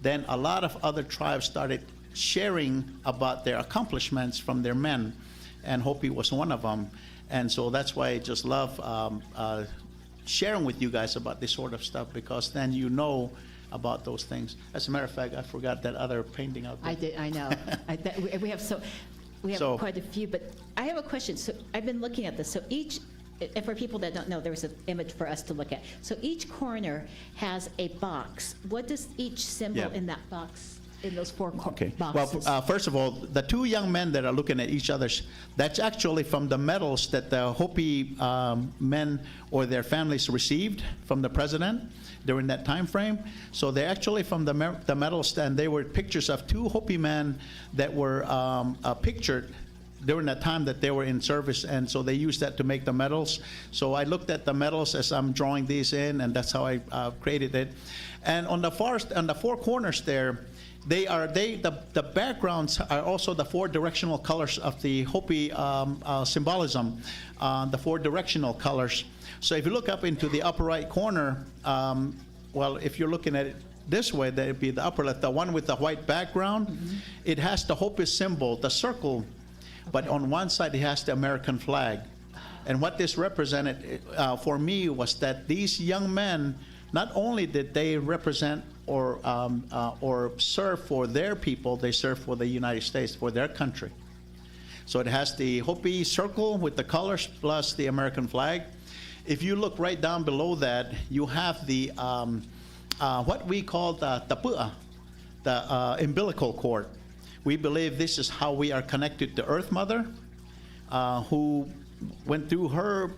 then a lot of other tribes started sharing about their accomplishments from their men, and Hopi was one of them. And so that's why I just love sharing with you guys about this sort of stuff, because then you know about those things. As a matter of fact, I forgot that other painting out there. I know. We have quite a few, but I have a question. So I've been looking at this. So each, and for people that don't know, there was an image for us to look at. So each corner has a box. What does each symbol in that box, in those four boxes? Well, first of all, the two young men that are looking at each other, that's actually from the medals that the Hopi men or their families received from the president during that time frame. So they're actually from the medals, and they were pictures of two Hopi men that were pictured during that time that they were in service, and so they used that to make the medals. So I looked at the medals as I'm drawing these in, and that's how I created it. And on the four corners there, the backgrounds are also the four directional colors of the Hopi symbolism, the four directional colors. So if you look up into the upper right corner, well, if you're looking at it this way, that would be the upper left, the one with the white background. It has the Hopi symbol, the circle, but on one side it has the American flag. And what this represented for me was that these young men, not only did they represent or serve for their people, they served for the United States, for their country. So it has the Hopi circle with the colors plus the American flag. If you look right down below that, you have the what we call the tapua, the umbilical cord. We believe this is how we are connected to Earth Mother, who went through her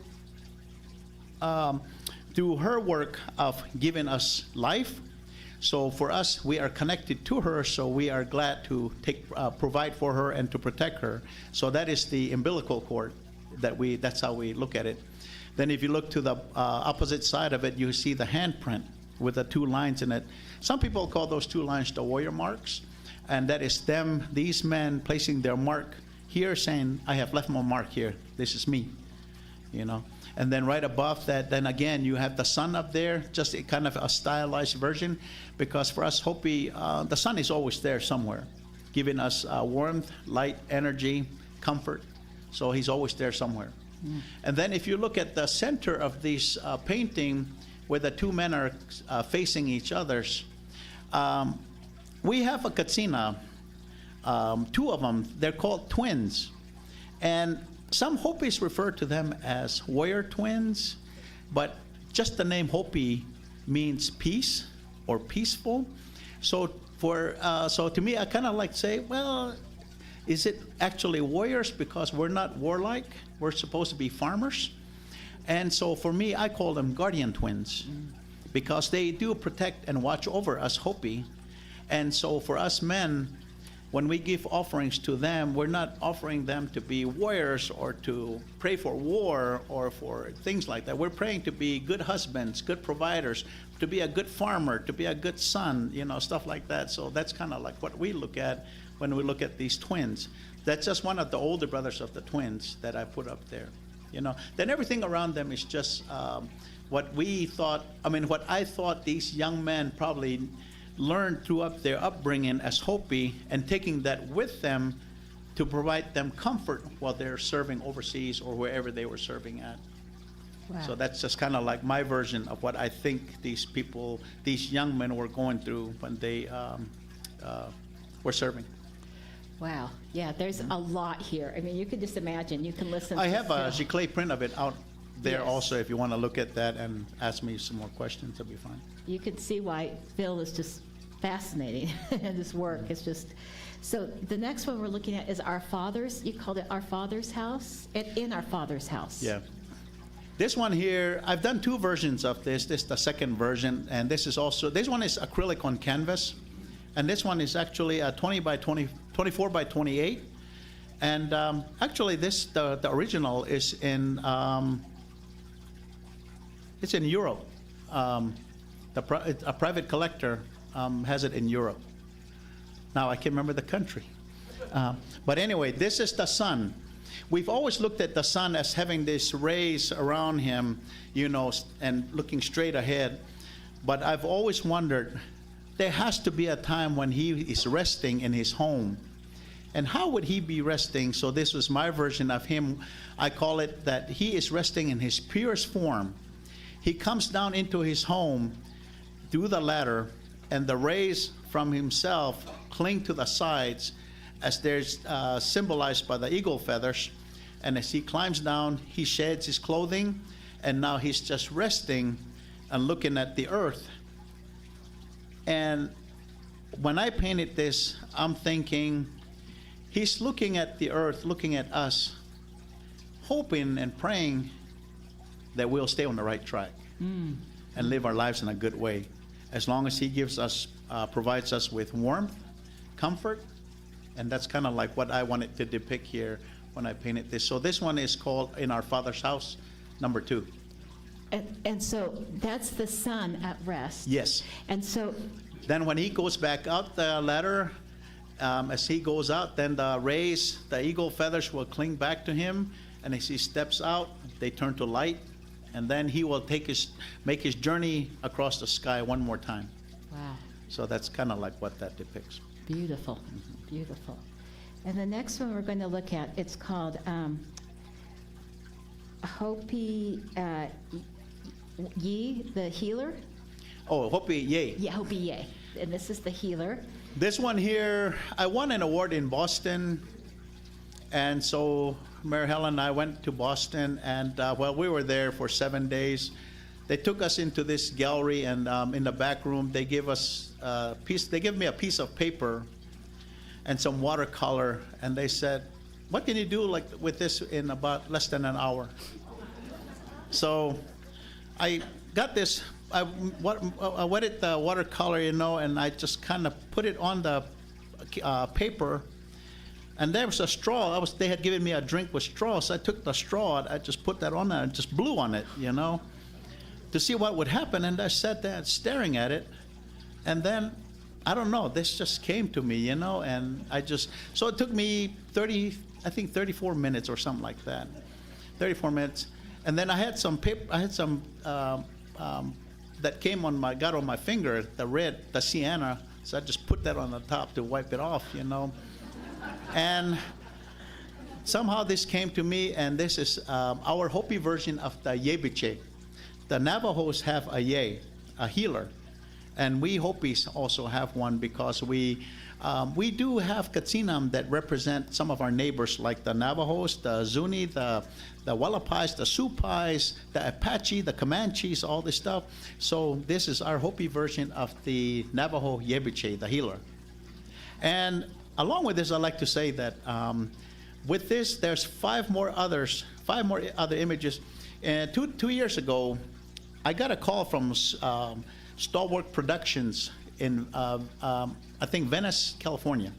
work of giving us life. So for us, we are connected to her, so we are glad to provide for her and to protect her. So that is the umbilical cord that's how we look at it. Then if you look to the opposite side of it, you see the handprint with the two lines in it. Some people call those two lines the warrior marks, and that is these men placing their mark here, saying, I have left my mark here, this is me, you know. And then right above that, then again, you have the sun up there, just kind of a stylized version, because for us Hopi, the sun is always there somewhere, giving us warmth, light, energy, comfort. So he's always there somewhere. And then if you look at the center of this painting, where the two men are facing each other, we have a katsina, two of them, they're called twins. And some Hopis refer to them as warrior twins, but just the name Hopi means peace or peaceful. So to me, I kind of like to say, well, is it actually warriors because we're not warlike? We're supposed to be farmers. And so for me, I call them guardian twins because they do protect and watch over us Hopi. And so for us men, when we give offerings to them, we're not offering them to be warriors or to pray for war or for things like that. We're praying to be good husbands, good providers, to be a good farmer, to be a good son, you know, stuff like that. So that's kind of like what we look at when we look at these twins. That's just one of the older brothers of the twins that I put up there, you know. Then everything around them is just what I thought these young men probably learned throughout their upbringing as Hopi, and taking that with them to provide them comfort while they're serving overseas or wherever they were serving at. Wow. So that's just kind of like my version of what I think these young men were going through when they we're serving. Wow. Yeah, there's a lot here. I mean, you can just imagine. You can listen I to have a Phil. giclée print of it out there Yes. also. If you want to look at that and ask me some more questions, that'll be fine. You can see why Phil is just fascinating in his work. It's just, so the next one we're looking at is Our Father's, you called it Our Father's House? In Our Father's House. Yeah. This one here, I've done two versions of this. This is the second version, and this is also, this one is acrylic on canvas, and this one is actually a 24 by 28. And actually, the original is it's in Europe. A private collector has it in Europe. Now I can't remember the country. But anyway, this is the sun. We've always looked at the sun as having these rays around him, you know, and looking straight ahead. But I've always wondered, there has to be a time when he is resting in his home. And how would he be resting? So this was my version of him. I call it that he is resting in his purest form. He comes down into his home through the ladder, and the rays from himself cling to the sides as they're symbolized by the eagle feathers. And as he climbs down, he sheds his clothing, and now he's just resting and looking at the earth. And when I painted this, I'm thinking, he's looking at the earth, looking at us, hoping and praying that we'll stay on the right track and live our lives in a good way. As long as he gives us, provides us with warmth, comfort, and that's kind of like what I wanted to depict here when I painted this. So this one is called In Our Father's House, number 2. And so that's the sun at rest. Yes. And so, Then when he goes back out the ladder, as he goes out, then the rays, the eagle feathers will cling back to him, and as he steps out, they turn to light, and then he will make his journey across the sky one more time. wow, So that's kind of like what that depicts. beautiful, beautiful. And the next one we're going to look at, it's called Hopi Yi, the healer. Oh, Hopi, yay. Yeah, Hopi Ye. And this is the healer. This one here, I won an award in Boston, and so Mary Helen and I went to Boston, and well, we were there for 7 days. They took us into this gallery, and in the back room, they gave us they gave me a piece of paper and some watercolor, and they said, "What can you do like with this in about less than an hour?" So I got this. I wetted the watercolor, you know, and I just kind of put it on the paper. And there was a straw. They had given me a drink with straw, so I took the straw. I just put that on there and just blew on it, you know, to see what would happen. And I sat there staring at it. And then, I don't know, this just came to me, you know, and so it took me 34 minutes or something like that. 34 minutes. And then I had some paper, that got on my finger, the sienna, so I just put that on the top to wipe it off, you know. And somehow this came to me, and this is our Hopi version of the Yebiche. The Navajos have a Ye, a healer, and we Hopis also have one because we do have Katsinam that represent some of our neighbors, like the Navajos, the Zuni, the Wallapais, the Supais, the Apache, the Comanches, all this stuff. So this is our Hopi version of the Navajo Yebiche, the healer. And along with this, I'd like to say that with this, there's five more other images. And two years ago, I got a call from Stalwart Productions in, I think, Venice, California.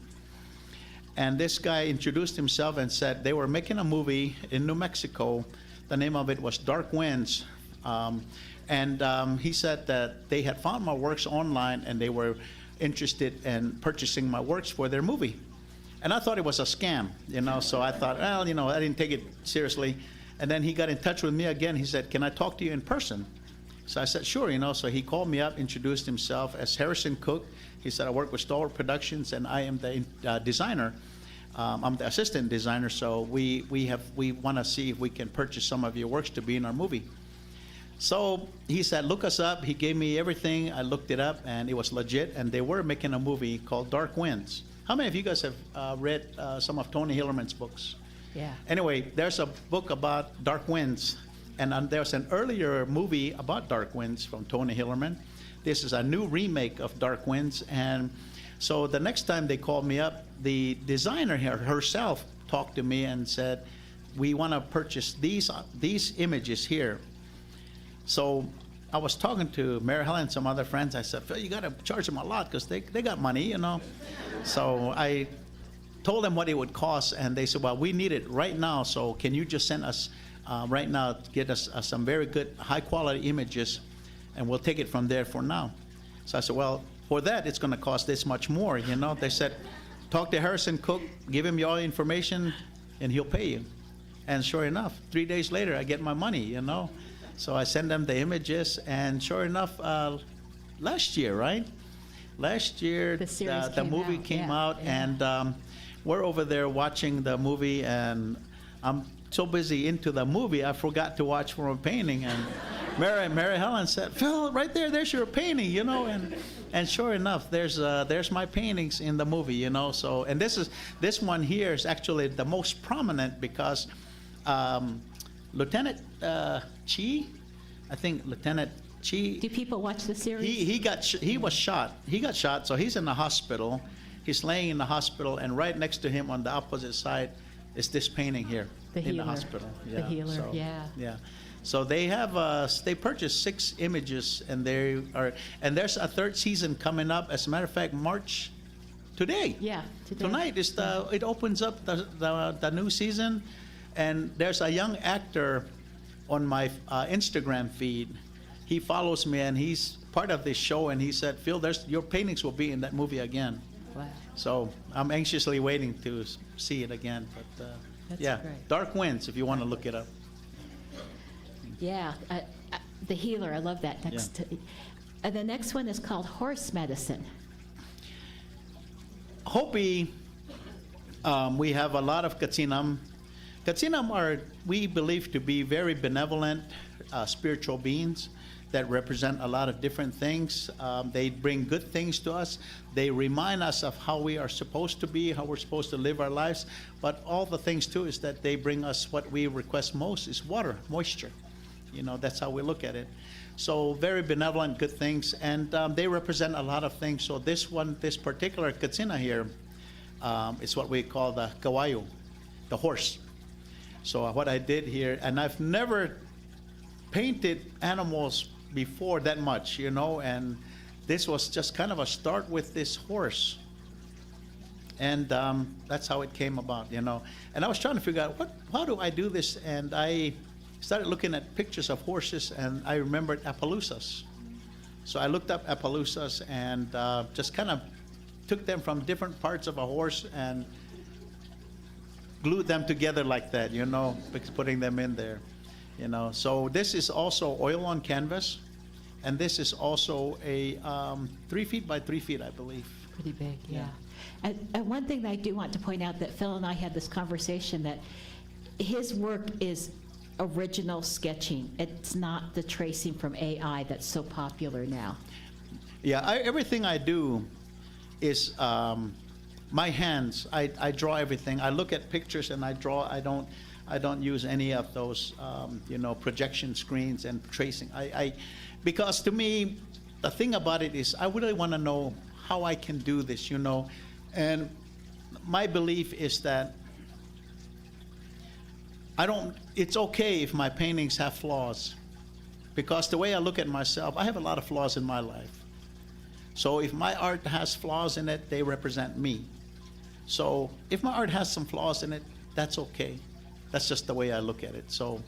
And this guy introduced himself and said they were making a movie in New Mexico. The name of it was Dark Winds. And he said that they had found my works online and they were interested in purchasing my works for their movie. And I thought it was a scam, you know, so I thought, well, you know, I didn't take it seriously. And then he got in touch with me again. He said, "Can I talk to you in person?" So I said, "Sure," you know. So he called me up, introduced himself as Harrison Cook. He said, "I work with Stalwart Productions, and I am the designer. I'm the assistant designer. So we want to see if we can purchase some of your works to be in our movie." So he said, "Look us up." He gave me everything. I looked it up, and it was legit. And they were making a movie called Dark Winds. How many of you guys have read some of Tony Hillerman's books? Yeah. Anyway, there's a book about dark winds, and there's an earlier movie about dark winds from Tony Hillerman. This is a new remake of Dark Winds, and so the next time they called me up, the designer here herself talked to me and said, "We want to purchase these images here." So I was talking to Mary Helen and some other friends. I said, "Phil, you got to charge them a lot because they got money, you know." So I told them what it would cost, and they said, "Well, we need it right now, so can you just send us right now, get us some very good, high-quality images, and we'll take it from there for now." So I said, "Well, for that, it's going to cost this much more, you know." They said, "Talk to Harrison Cook, give him your information, and he'll pay you." And sure enough, 3 days later, I get my money, you know. So I send them the images, and sure enough, last year, right? Last year, The series the came movie out, came yeah, out, yeah. and we're over there watching the movie, and I'm so busy into the movie, I forgot to watch for a painting. And Mary Helen said, "Phil, right there's your painting, you know." And sure enough, there's my paintings in the movie, you know. So, and this one here is actually the most prominent because Lieutenant Chi, I think Lieutenant Chi. Do people watch the series? He was shot. He got shot, so he's in the hospital. He's laying in the hospital, and right next to him on the opposite side is this painting here The in the healer. hospital. The healer, yeah. Yeah. So they have they purchased 6 images, and there's a 3rd season coming up. As a matter of fact, March today. Yeah, today. Tonight is it opens up the new season, and there's a young actor on my Instagram feed. He follows me, and he's part of this show, and he said, "Phil, your paintings will be in that movie again." Wow. So I'm anxiously waiting to see it again. But That's yeah, great. Dark Winds, if you want to look it up. Yeah, the healer. I love that. The next one is called horse medicine. Hopi, we have a lot of Katsinam. Katsinam are, we believe, to be very benevolent spiritual beings that represent a lot of different things. They bring good things to us. They remind us of how we are supposed to be, how we're supposed to live our lives. But all the things, too, is that they bring us what we request most is water, moisture. You know, that's how we look at it. So very benevolent, good things. And they represent a lot of things. So this particular Katsina here is what we call the kawayo, the horse. So what I did here, and I've never painted animals before that much, you know, and this was just kind of a start with this horse. And that's how it came about, you know. And I was trying to figure out, how do I do this? And I started looking at pictures of horses, and I remembered Appaloosas. So I looked up Appaloosas and just kind of took them from different parts of a horse and glued them together like that, you know, putting them in there, you know. So this is also oil on canvas, and this is also a 3 feet by 3 feet, I believe. Pretty big, yeah. Yeah. And one thing that I do want to point out, that Phil and I had this conversation, that his work is original sketching. It's not the tracing from AI that's so popular now. Yeah, everything I do is my hands. I draw everything. I look at pictures and I draw. I don't use any of those you know, projection screens and tracing. Because to me, the thing about it is I really want to know how I can do this, you know. And my belief is that it's okay if my paintings have flaws, because the way I look at myself, I have a lot of flaws in my life. So if my art has flaws in it, they represent me. So if my art has some flaws in it, that's okay. That's just the way I look at it. So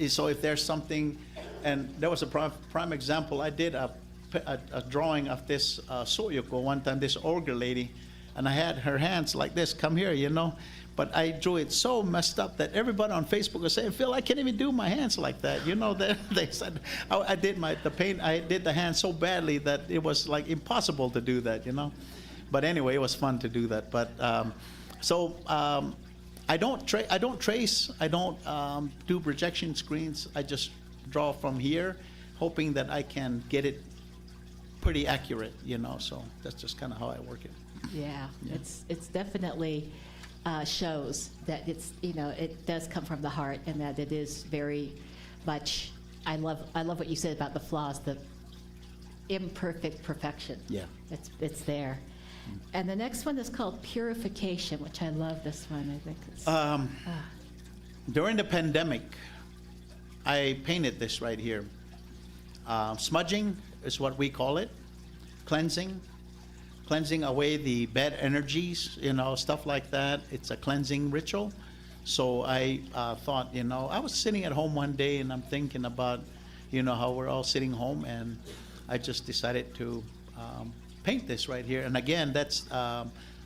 so if there's something, and there was a prime example, I did a drawing of this Soyoko one time, this older lady, and I had her hands like this, come here, you know. But I drew it so messed up that everybody on Facebook was saying, "Phil, I can't even do my hands like that." You know, they said I did the hands so badly that it was like impossible to do that, you know. But anyway, it was fun to do that. But I don't trace. I don't do projection screens. I just draw from here, hoping that I can get it pretty accurate, you know, so that's just kind of how I work it. Yeah, Yeah. it's definitely shows that it's, you know, it does come from the heart, and that it is very much. I love what you said about the flaws, the imperfect perfection. Yeah. It's there. And the next one is called purification, which I love this one. I think it's During the pandemic, I painted this right here. Smudging is what we call it. Cleansing away the bad energies, you know, stuff like that. It's a cleansing ritual. So I thought, you know, I was sitting at home one day and I'm thinking about, you know, how we're all sitting home, and I just decided to paint this right here. And again, that's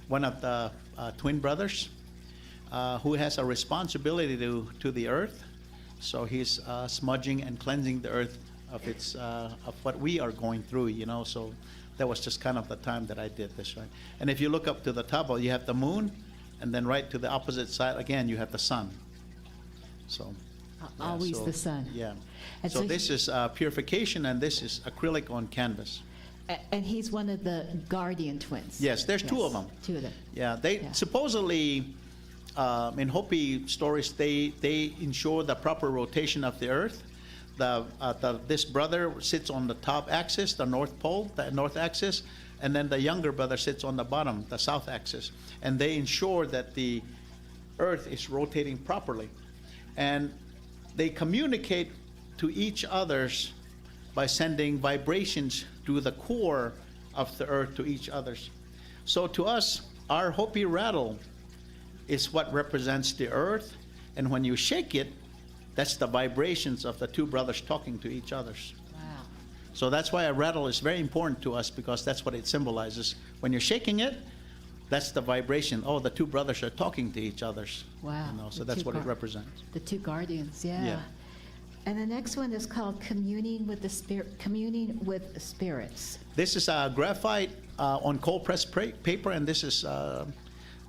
one of the twin brothers who has a responsibility to the earth. So he's smudging and cleansing the earth of its of what we are going through, you know. So that was just kind of the time that I did this, right? And if you look up to the top, you have the moon, and then right to the opposite side again, you have the sun. So yeah, always so, the sun. Yeah. And So so this is purification, and this is acrylic on canvas. And he's one of the guardian twins. Yes, there's two of them. Two of them. Yeah, they Yeah. supposedly in Hopi stories they ensure the proper rotation of the earth. This brother sits on the top axis, the north pole, the north axis, and then the younger brother sits on the bottom, the south axis, and they ensure that the earth is rotating properly, and they communicate to each others by sending vibrations through the core of the earth to each others. So to us, our Hopi rattle is what represents the earth, and when you shake it, that's the vibrations of the two brothers talking to each others. Wow. So that's why a rattle is very important to us, because that's what it symbolizes. When you're shaking it, that's the vibration. Oh, the two brothers are talking to each others. Wow. You know, so The that's two what it represents. The two guardians, yeah. Yeah. And the next one is called communing with the spirit, communing with spirits. This is graphite on cold pressed paper, and this is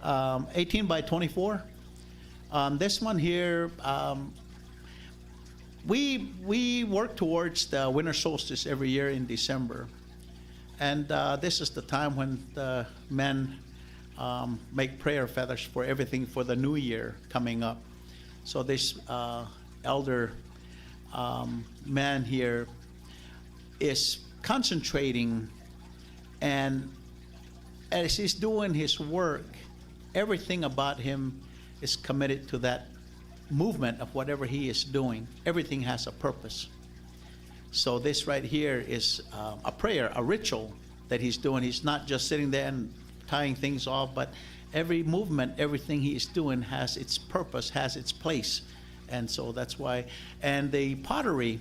18 by 24. This one here, we work towards the winter solstice every year in December, and this is the time when the men make prayer feathers for everything for the new year coming up. So this elder man here is concentrating, and as he's doing his work, everything about him is committed to that movement of whatever he is doing. Everything has a purpose. So this right here is a prayer, a ritual that he's doing. He's not just sitting there and tying things off, but every movement, everything he is doing has its purpose, has its place. And so that's why. And the pottery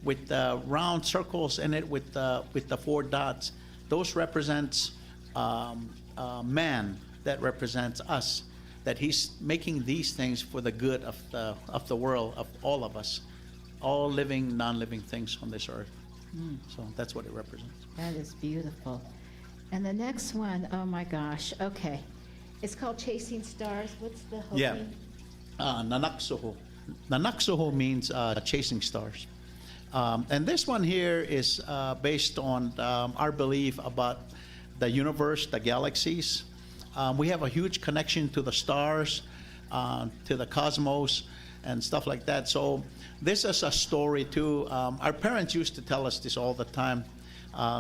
with the round circles in it with the four dots, those represents man. That represents us. That he's making these things for the good of the world, of all of us, all living, non-living things on this earth. So that's what it represents. That is beautiful. And the next one, oh my gosh, okay. It's called Chasing Stars. What's the Hopi? Yeah. Nanaksoho. Nanaksoho means chasing stars. And this one here is based on our belief about the universe, the galaxies. We have a huge connection to the stars, to the cosmos, and stuff like that. So this is a story too. Our parents used to tell us this all the time,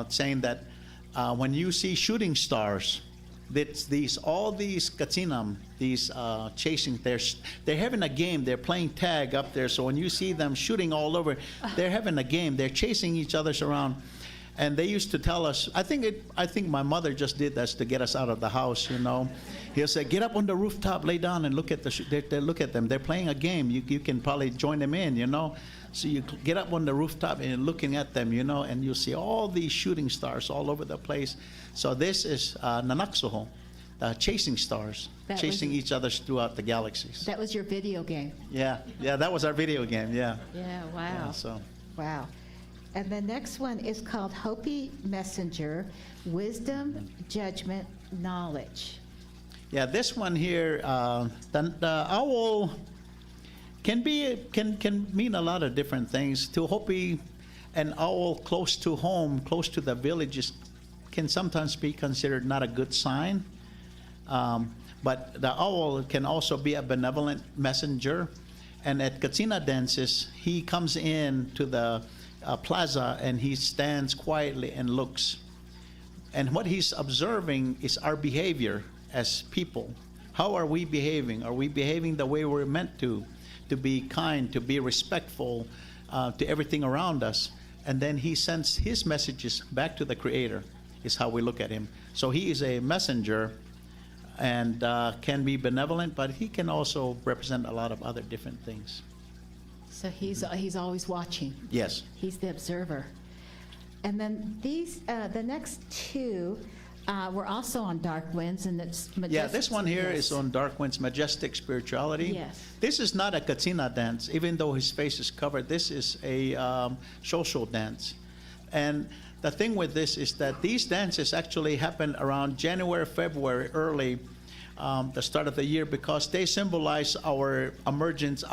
saying that when you see shooting stars, that's all these katsinam, these chasing, they're having a game. They're playing tag up there. So when you see them shooting all over, they're having a game. They're chasing each other around. And they used to tell us, I think my mother just did this to get us out of the house, you know. He'll say, get up on the rooftop, lay down and look at look at them. They're playing a game. You can probably join them in, you know. So you get up on the rooftop and looking at them, you know, and you'll see all these shooting stars all over the place. So this is Nanaksoho, chasing stars, chasing each other throughout the galaxies. That was your video game. Yeah, that was our video game, yeah. Yeah, wow. Yeah, so. Wow. And the next one is called Hopi Messenger, Wisdom, Judgment, Knowledge. Yeah, this one here, the owl can mean a lot of different things. To Hopi, an owl close to home, close to the villages, can sometimes be considered not a good sign. But the owl can also be a benevolent messenger. And at Katsina dances, he comes in to the plaza and he stands quietly and looks. And what he's observing is our behavior as people. How are we behaving? Are we behaving the way we're meant to be kind, to be respectful to everything around us? And then he sends his messages back to the Creator, is how we look at him. So he is a messenger and can be benevolent, but he can also represent a lot of other different things. So he's always watching. Yes. He's the observer. And then these, the next two were also on Dark Winds, and it's majestic. Yeah, this one here Yes. is on Dark Wind's Majestic Spirituality. Yes. This is not a Katsina dance, even though his face is covered. This is a social dance. And the thing with this is that these dances actually happen around January, February, early, the start of the year, because they symbolize our emergence,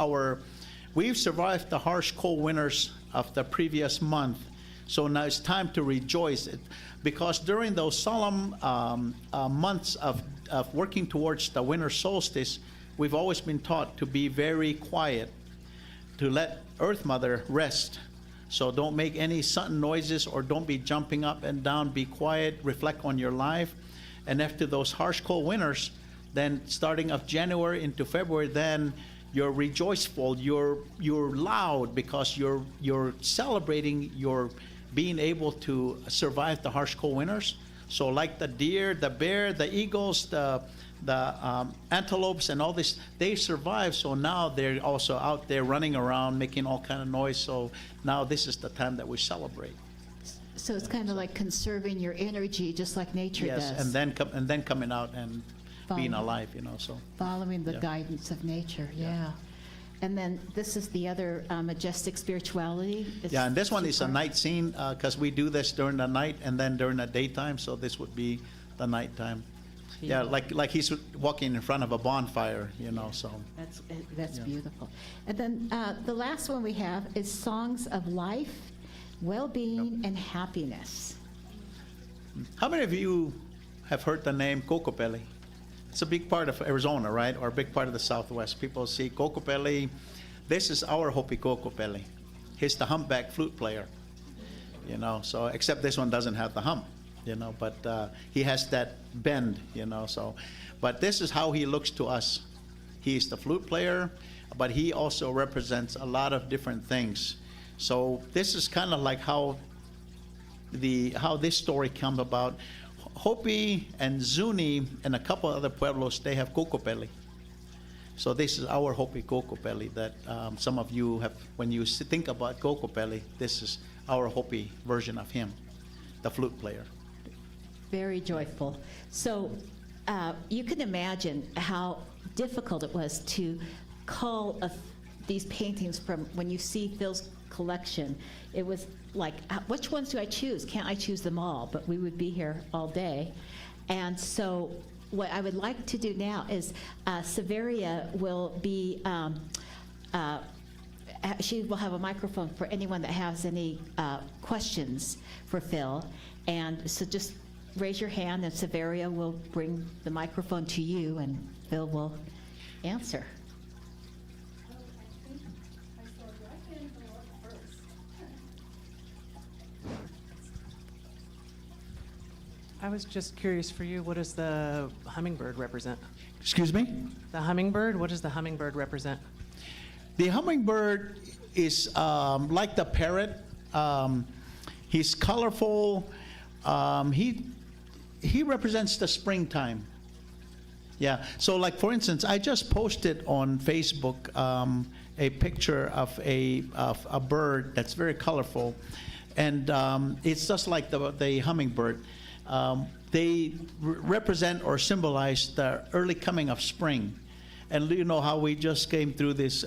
we've survived the harsh cold winters of the previous month. So now it's time to rejoice, because during those solemn months of working towards the winter solstice, we've always been taught to be very quiet, to let Earth Mother rest. So don't make any sudden noises, or don't be jumping up and down. Be quiet, reflect on your life. And after those harsh cold winters, then starting of January into February, then you're rejoiceful, you're loud, because you're celebrating your being able to survive the harsh cold winters. So like the deer, the bear, the eagles, the antelopes, and all this, they survive. So now they're also out there running around, making all kind of noise. So now this is the time that we celebrate. So it's kind of like conserving your energy, just like nature Yes, does. and then coming out and being Following. alive, so. Following the Yeah. guidance of nature, yeah. And then this is the other majestic spirituality. Yeah, and this one is a two-part. night scene, because we do this during the night and then during the daytime, so this would be the nighttime. Yeah, like he's walking in front of a bonfire, so. That's Yeah. beautiful. And then the last one we have is Songs of Life, Well-Being, and Happiness. How many of you have heard the name Cocopelli? It's a big part of Arizona, right? Or a big part of the Southwest. People see Cocopelli. This is our Hopi Cocopelli. He's the humpback flute player, so except this one doesn't have the hump, but he has that bend, so. But this is how he looks to us. He's the flute player, but he also represents a lot of different things. So this is kind of like how this story comes about. Hopi and Zuni and a couple other pueblos, they have Cocopelli. So this is our Hopi Cocopelli that some of you have, when you think about Cocopelli, this is our Hopi version of him, the flute player. Very joyful. So you can imagine how difficult it was to cull these paintings from, when you see Phil's collection, it was like, which ones do I choose? Can't I choose them all? But we would be here all day. And so what I would like to do now is Severia will be, she will have a microphone for anyone that has any questions for Phil. And so just raise your hand and Severia will bring the microphone to you and Phil will answer. I was just curious for you, what does the hummingbird represent? Excuse me? The hummingbird, what does the hummingbird represent? The hummingbird is like the parrot. He's colorful. He represents the springtime. Yeah. So, like for instance, I just posted on Facebook a picture of a bird that's very colorful, and it's just like the hummingbird. They represent or symbolize the early coming of spring. And you know how we just came through this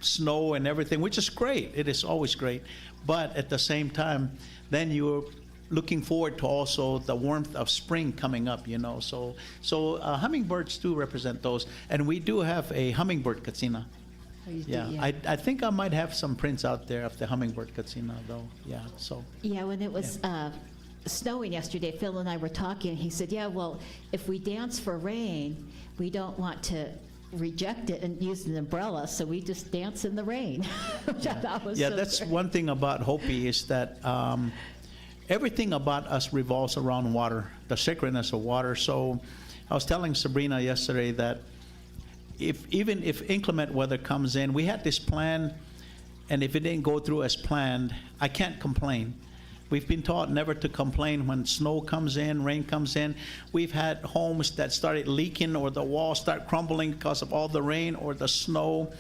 snow and everything, which is great. It is always great. But at the same time, then you're looking forward to also the warmth of spring coming up, So hummingbirds do represent those. And we do have a hummingbird katsina. Oh, you do, Yeah, I think I might have some prints out there of the hummingbird Katsina though, yeah, so. Yeah, when it was snowing yesterday, Phil and I were talking, he said, yeah, well, if we dance for rain, we don't want to reject it and use an umbrella, so we just dance in the rain. Which I thought was Yeah, so that's great. one thing about Hopi is that everything about us revolves around water, the sacredness of water. So I was telling Sabrina yesterday that even if inclement weather comes in, we had this plan, and if it didn't go through as planned, I can't complain. We've been taught never to complain when snow comes in, rain comes in. We've had homes that started leaking or the walls start crumbling because of all the rain or the snow.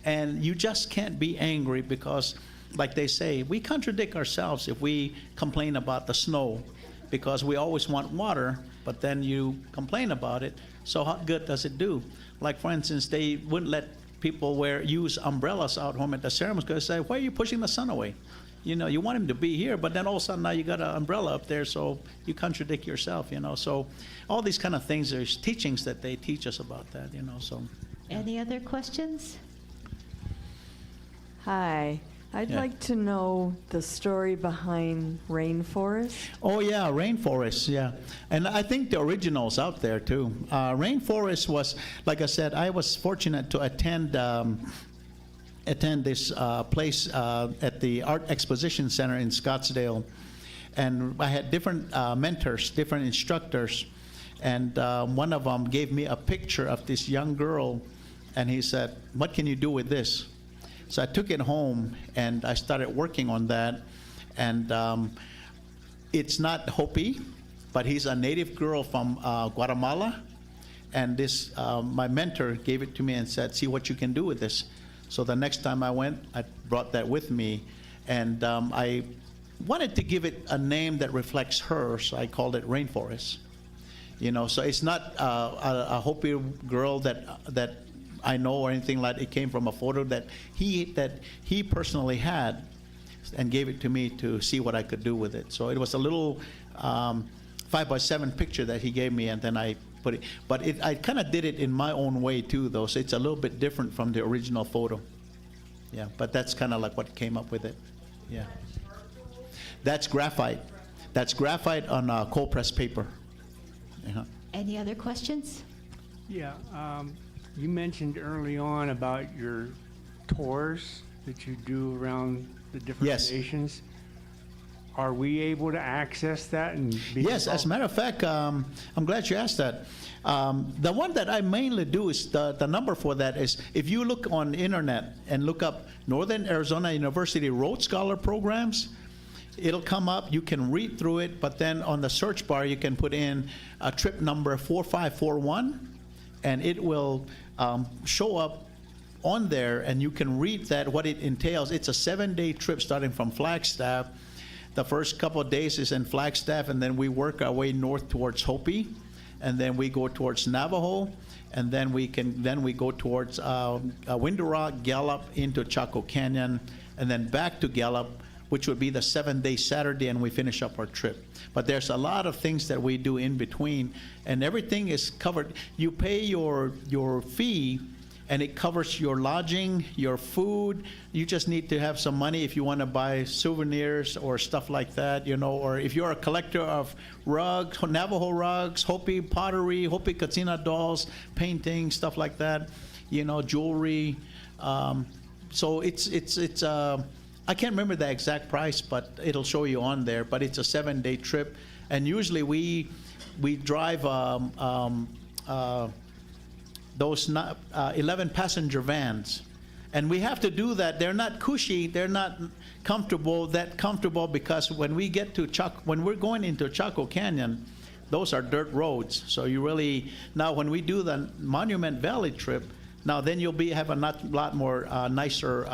And you just can't be angry because, like they say, we contradict ourselves if we complain about the snow, because we always want water, but then you complain about it. So how good does it do? Like, for instance, they wouldn't let people use umbrellas out home at the ceremonies because they say, why are you pushing the sun away? You know, you want him to be here, but then all of a sudden now you got an umbrella up there, so you contradict yourself, you know. So all these kind of things, there's teachings that they teach us about that, you know, so. Any other questions? Hi. I'd Yeah. like to know the story behind Rainforest. Oh yeah, Rainforest, yeah. And I think the original's out there too. Rainforest was, like I said, I was fortunate to attend this place at the Art Exposition Center in Scottsdale. And I had different mentors, different instructors. And one of them gave me a picture of this young girl, and he said, what can you do with this? So I took it home and I started working on that. And it's not Hopi, but he's a native girl from Guatemala. And this, my mentor gave it to me and said, see what you can do with this. So the next time I went, I brought that with me. And I wanted to give it a name that reflects her, so I called it Rainforest. You know, so it's not a Hopi girl that I know or anything like that. It came from a photo that he personally had and gave it to me to see what I could do with it. So it was a little 5x7 picture that he gave me, and then I put it. But I kind of did it in my own way too, though. So it's a little bit different from the original photo. Yeah, but that's kind of like what came up with it. Yeah. That's graphite. That's graphite on cold pressed paper. Uh-huh. Any other questions? Yeah, you mentioned early on about your tours that you do around the different Yes. nations. Are we able to access that and be Yes, as a involved? matter of fact, I'm glad you asked that. The one that I mainly do is the number for that is if you look on the internet and look up Northern Arizona University Rhodes Scholar programs, it'll come up. You can read through it, but then on the search bar you can put in a trip number 4541, and it will show up on there, and you can read that what it entails. It's a 7-day trip starting from Flagstaff. The first couple of days is in Flagstaff, and then we work our way north towards Hopi, and then we go towards Navajo, and then we go towards Window Rock, Gallup into Chaco Canyon, and then back to Gallup, which would be the 7-day Saturday, and we finish up our trip. But there's a lot of things that we do in between, and everything is covered. You pay your fee, and it covers your lodging, your food. You just need to have some money if you want to buy souvenirs or stuff like that, you know, or if you're a collector of rugs, Navajo rugs, Hopi pottery, Hopi Katsina dolls, paintings, stuff like that, you know, jewelry. So it's I can't remember the exact price, but it'll show you on there. But it's a 7-day trip, and usually we drive those 11 passenger vans, and we have to do that. They're not cushy, they're not comfortable because when we get to when we're going into Chaco Canyon, those are dirt roads. So you really, now when we do the Monument Valley trip, now then you'll have a lot more nicer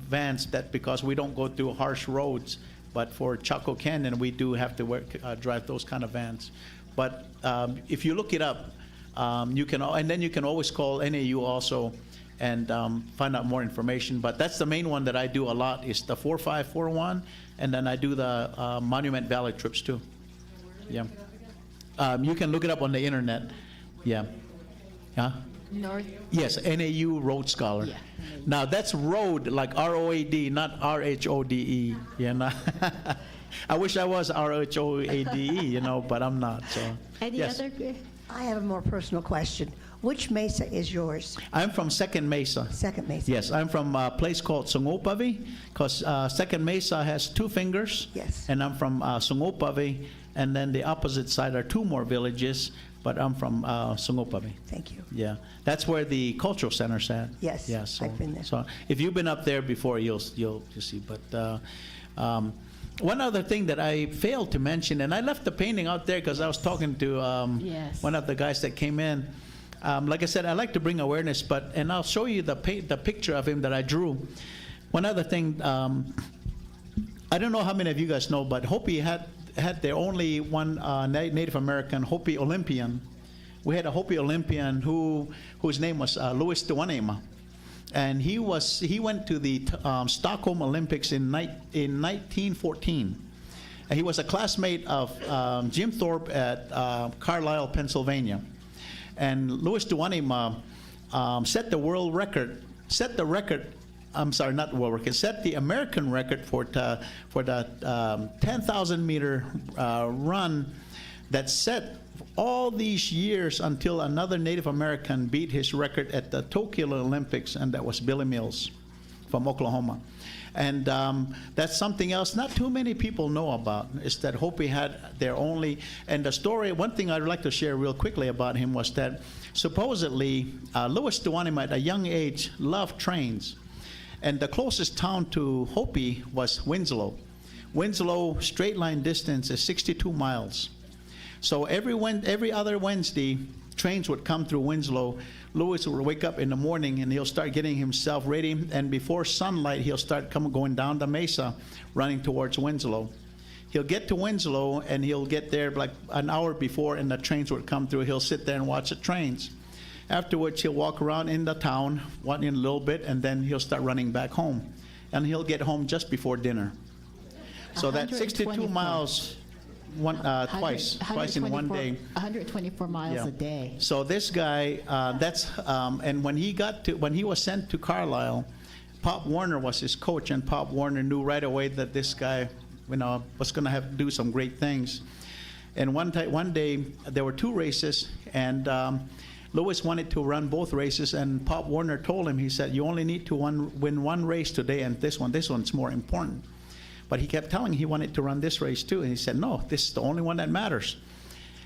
vans, that because we don't go through harsh roads. But for Chaco Canyon, we do have to drive those kind of vans. But if you look it up, you can, and then you can always call NAU also and find out more information. But that's the main one that I do a lot, is the 4541, and then I do the Monument Valley trips too. Yeah. You can look it up on the internet. Yeah. Huh? North, Yes, NAU Road Scholar. Yeah. Now, that's road, like R-O-A-D, not R-H-O-D-E, you know? I wish I was R-H-O-A-D-E, you know, but I'm not, so. any Yes. other? I have a more personal question. Which mesa is yours? I'm from Second Mesa. Second mesa? Yes, I'm from a place called Sungopavi, because Second Mesa has 2 fingers. Yes. And I'm from Sungopavi, and then the opposite side are 2 more villages, but I'm from Sungopavi. Thank you. Yeah, that's where the cultural center's at. Yes, Yeah, so, I've been there. So if you've been up there before, you'll see. But one other thing that I failed to mention, and I left the painting out there because I was talking to Yes. one of the guys that came in. Like I said, I like to bring awareness, and I'll show you the picture of him that I drew. One other thing, I don't know how many of you guys know, but Hopi had their only one Native American Hopi Olympian. We had a Hopi Olympian whose name was Louis Kewanyama, and he went to the Stockholm Olympics in 1914. And he was a classmate of Jim Thorpe at Carlisle, Pennsylvania. And Louis Kewanyama set the world record. Set the record. I'm sorry, not the world record. Set the American record for the 10,000 meter run that set all these years until another Native American beat his record at the Tokyo Olympics, and that was Billy Mills from Oklahoma. And that's something else not too many people know about, is that Hopi had their only, and the story, one thing I'd like to share real quickly about him was that supposedly Louis Kewanyama at a young age loved trains. And the closest town to Hopi was Winslow. Winslow straight line distance is 62 miles. So every other Wednesday, trains would come through Winslow. Louis would wake up in the morning and he'll start getting himself ready. And before sunlight, he'll start going down the mesa, running towards Winslow. He'll get to Winslow and he'll get there like an hour before, and the trains would come through. He'll sit there and watch the trains. After which, he'll walk around in the town, walking a little bit, and then he'll start running back home. And he'll get home just before dinner. So that 62 124. miles, twice in one day. 124 miles Yeah. a day. So this guy, and when he was sent to Carlisle, Pop Warner was his coach, and Pop Warner knew right away that this guy, was going to have to do some great things. And one day there were 2 races, and Louis wanted to run both races, and Pop Warner told him, he said, "You only need to win one race today, and this one's more important." But he kept telling he wanted to run this race too, and he said, "No, this is the only one that matters."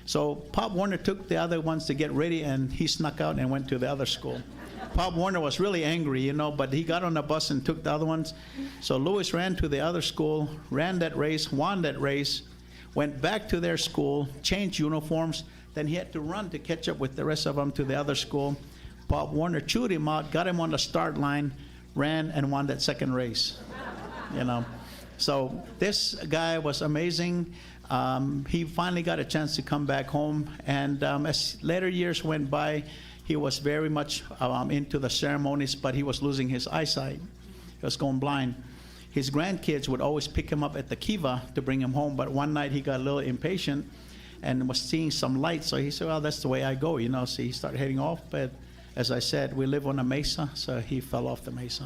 So Pop Warner took the other ones to get ready, and he snuck out and went to the other school. Pop Warner was really angry, but he got on the bus and took the other ones. So Louis ran to the other school, ran that race, won that race, went back to their school, changed uniforms. Then he had to run to catch up with the rest of them to the other school. Pop Warner chewed him out, got him on the start line, ran and won that second race. So this guy was amazing. He finally got a chance to come back home, and as later years went by, he was very much into the ceremonies, but he was losing his eyesight. He was going blind. His grandkids would always pick him up at the kiva to bring him home, but one night he got a little impatient and was seeing some light, so he said, "Well, that's the way I go," So he started heading off, but as I said, we live on a mesa, so he fell off the mesa,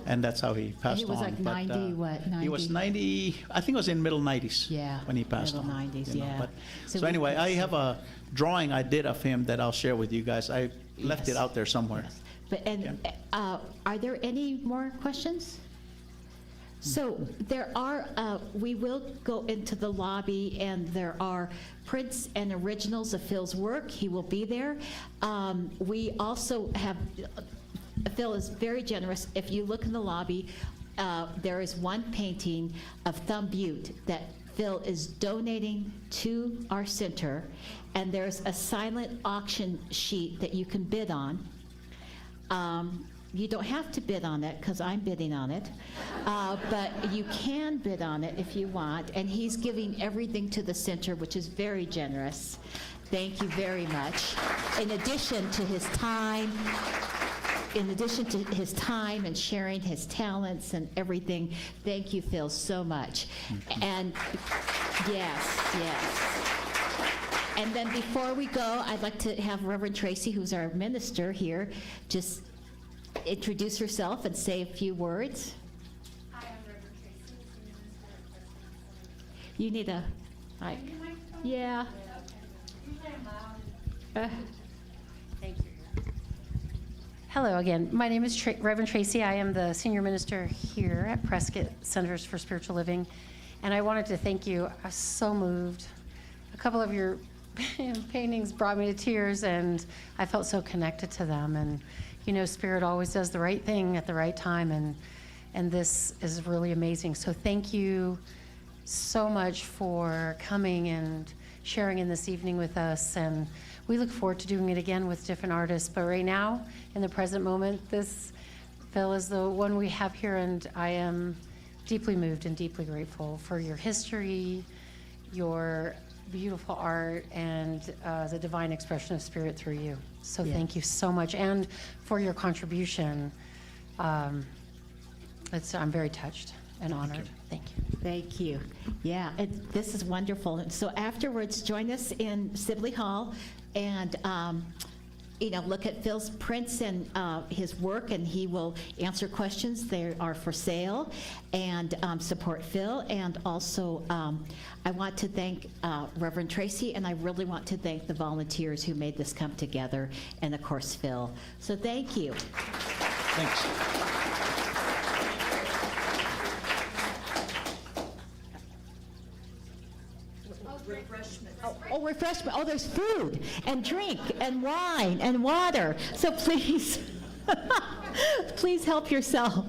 and that's how he passed on. He was like But, 90, what, 90? He was 90, I think it was in middle 90s Yeah, when he passed middle on. 90s, you know, yeah. but- So So we anyway, can I see- have a drawing I did of him that I'll share with you guys. I left it Yes. out there somewhere. Yes. Are there any more questions? So there are, we will go into the lobby, and there are prints and originals of Phil's work. He will be there. We also have, Phil is very generous. If you look in the lobby, there is one painting of Thumb Butte that Phil is donating to our center, and there's a silent auction sheet that you can bid on. You don't have to bid on it, because I'm bidding on it, but you can bid on it if you want, and he's giving everything to the center, which is very generous. Thank you very much. In addition to his time, and sharing his talents and everything, thank you, Phil, so much. And yes. And then before we go, I'd like to have Reverend Tracy, who's our minister here, just introduce herself and say a few words. Hi, I'm Reverend Tracy, Senior Minister at Preston. You need a, like, yeah. Usually I'm loud. Uh, Thank you. Hello again. My name is Reverend Tracy. I am the Senior Minister here at Prescott Centers for Spiritual Living. And I wanted to thank you. I was so moved. A couple of your paintings brought me to tears, and I felt so connected to them. And, you know, Spirit always does the right thing at the right time, and this is really amazing. So thank you so much for coming and sharing in this evening with us. And we look forward to doing it again with different artists. But right now, in the present moment, this Phil is the one we have here, and I am deeply moved and deeply grateful for your history, your beautiful art, and the divine expression of Spirit through you. So thank you so much, and for your contribution. I'm very touched and honored. Thank you. Thank you. Yeah, this is wonderful. And so afterwards, join us in Sibley Hall and, you know, look at Phil's prints and his work, and he will answer questions. They are for sale, and support Phil. And also, I want to thank Reverend Tracy, and I really want to thank the volunteers who made this come together, and of course, Phil. So thank you. Thanks. Oh, refreshment. Oh, there's food and drink and wine and water. So please, please help yourself.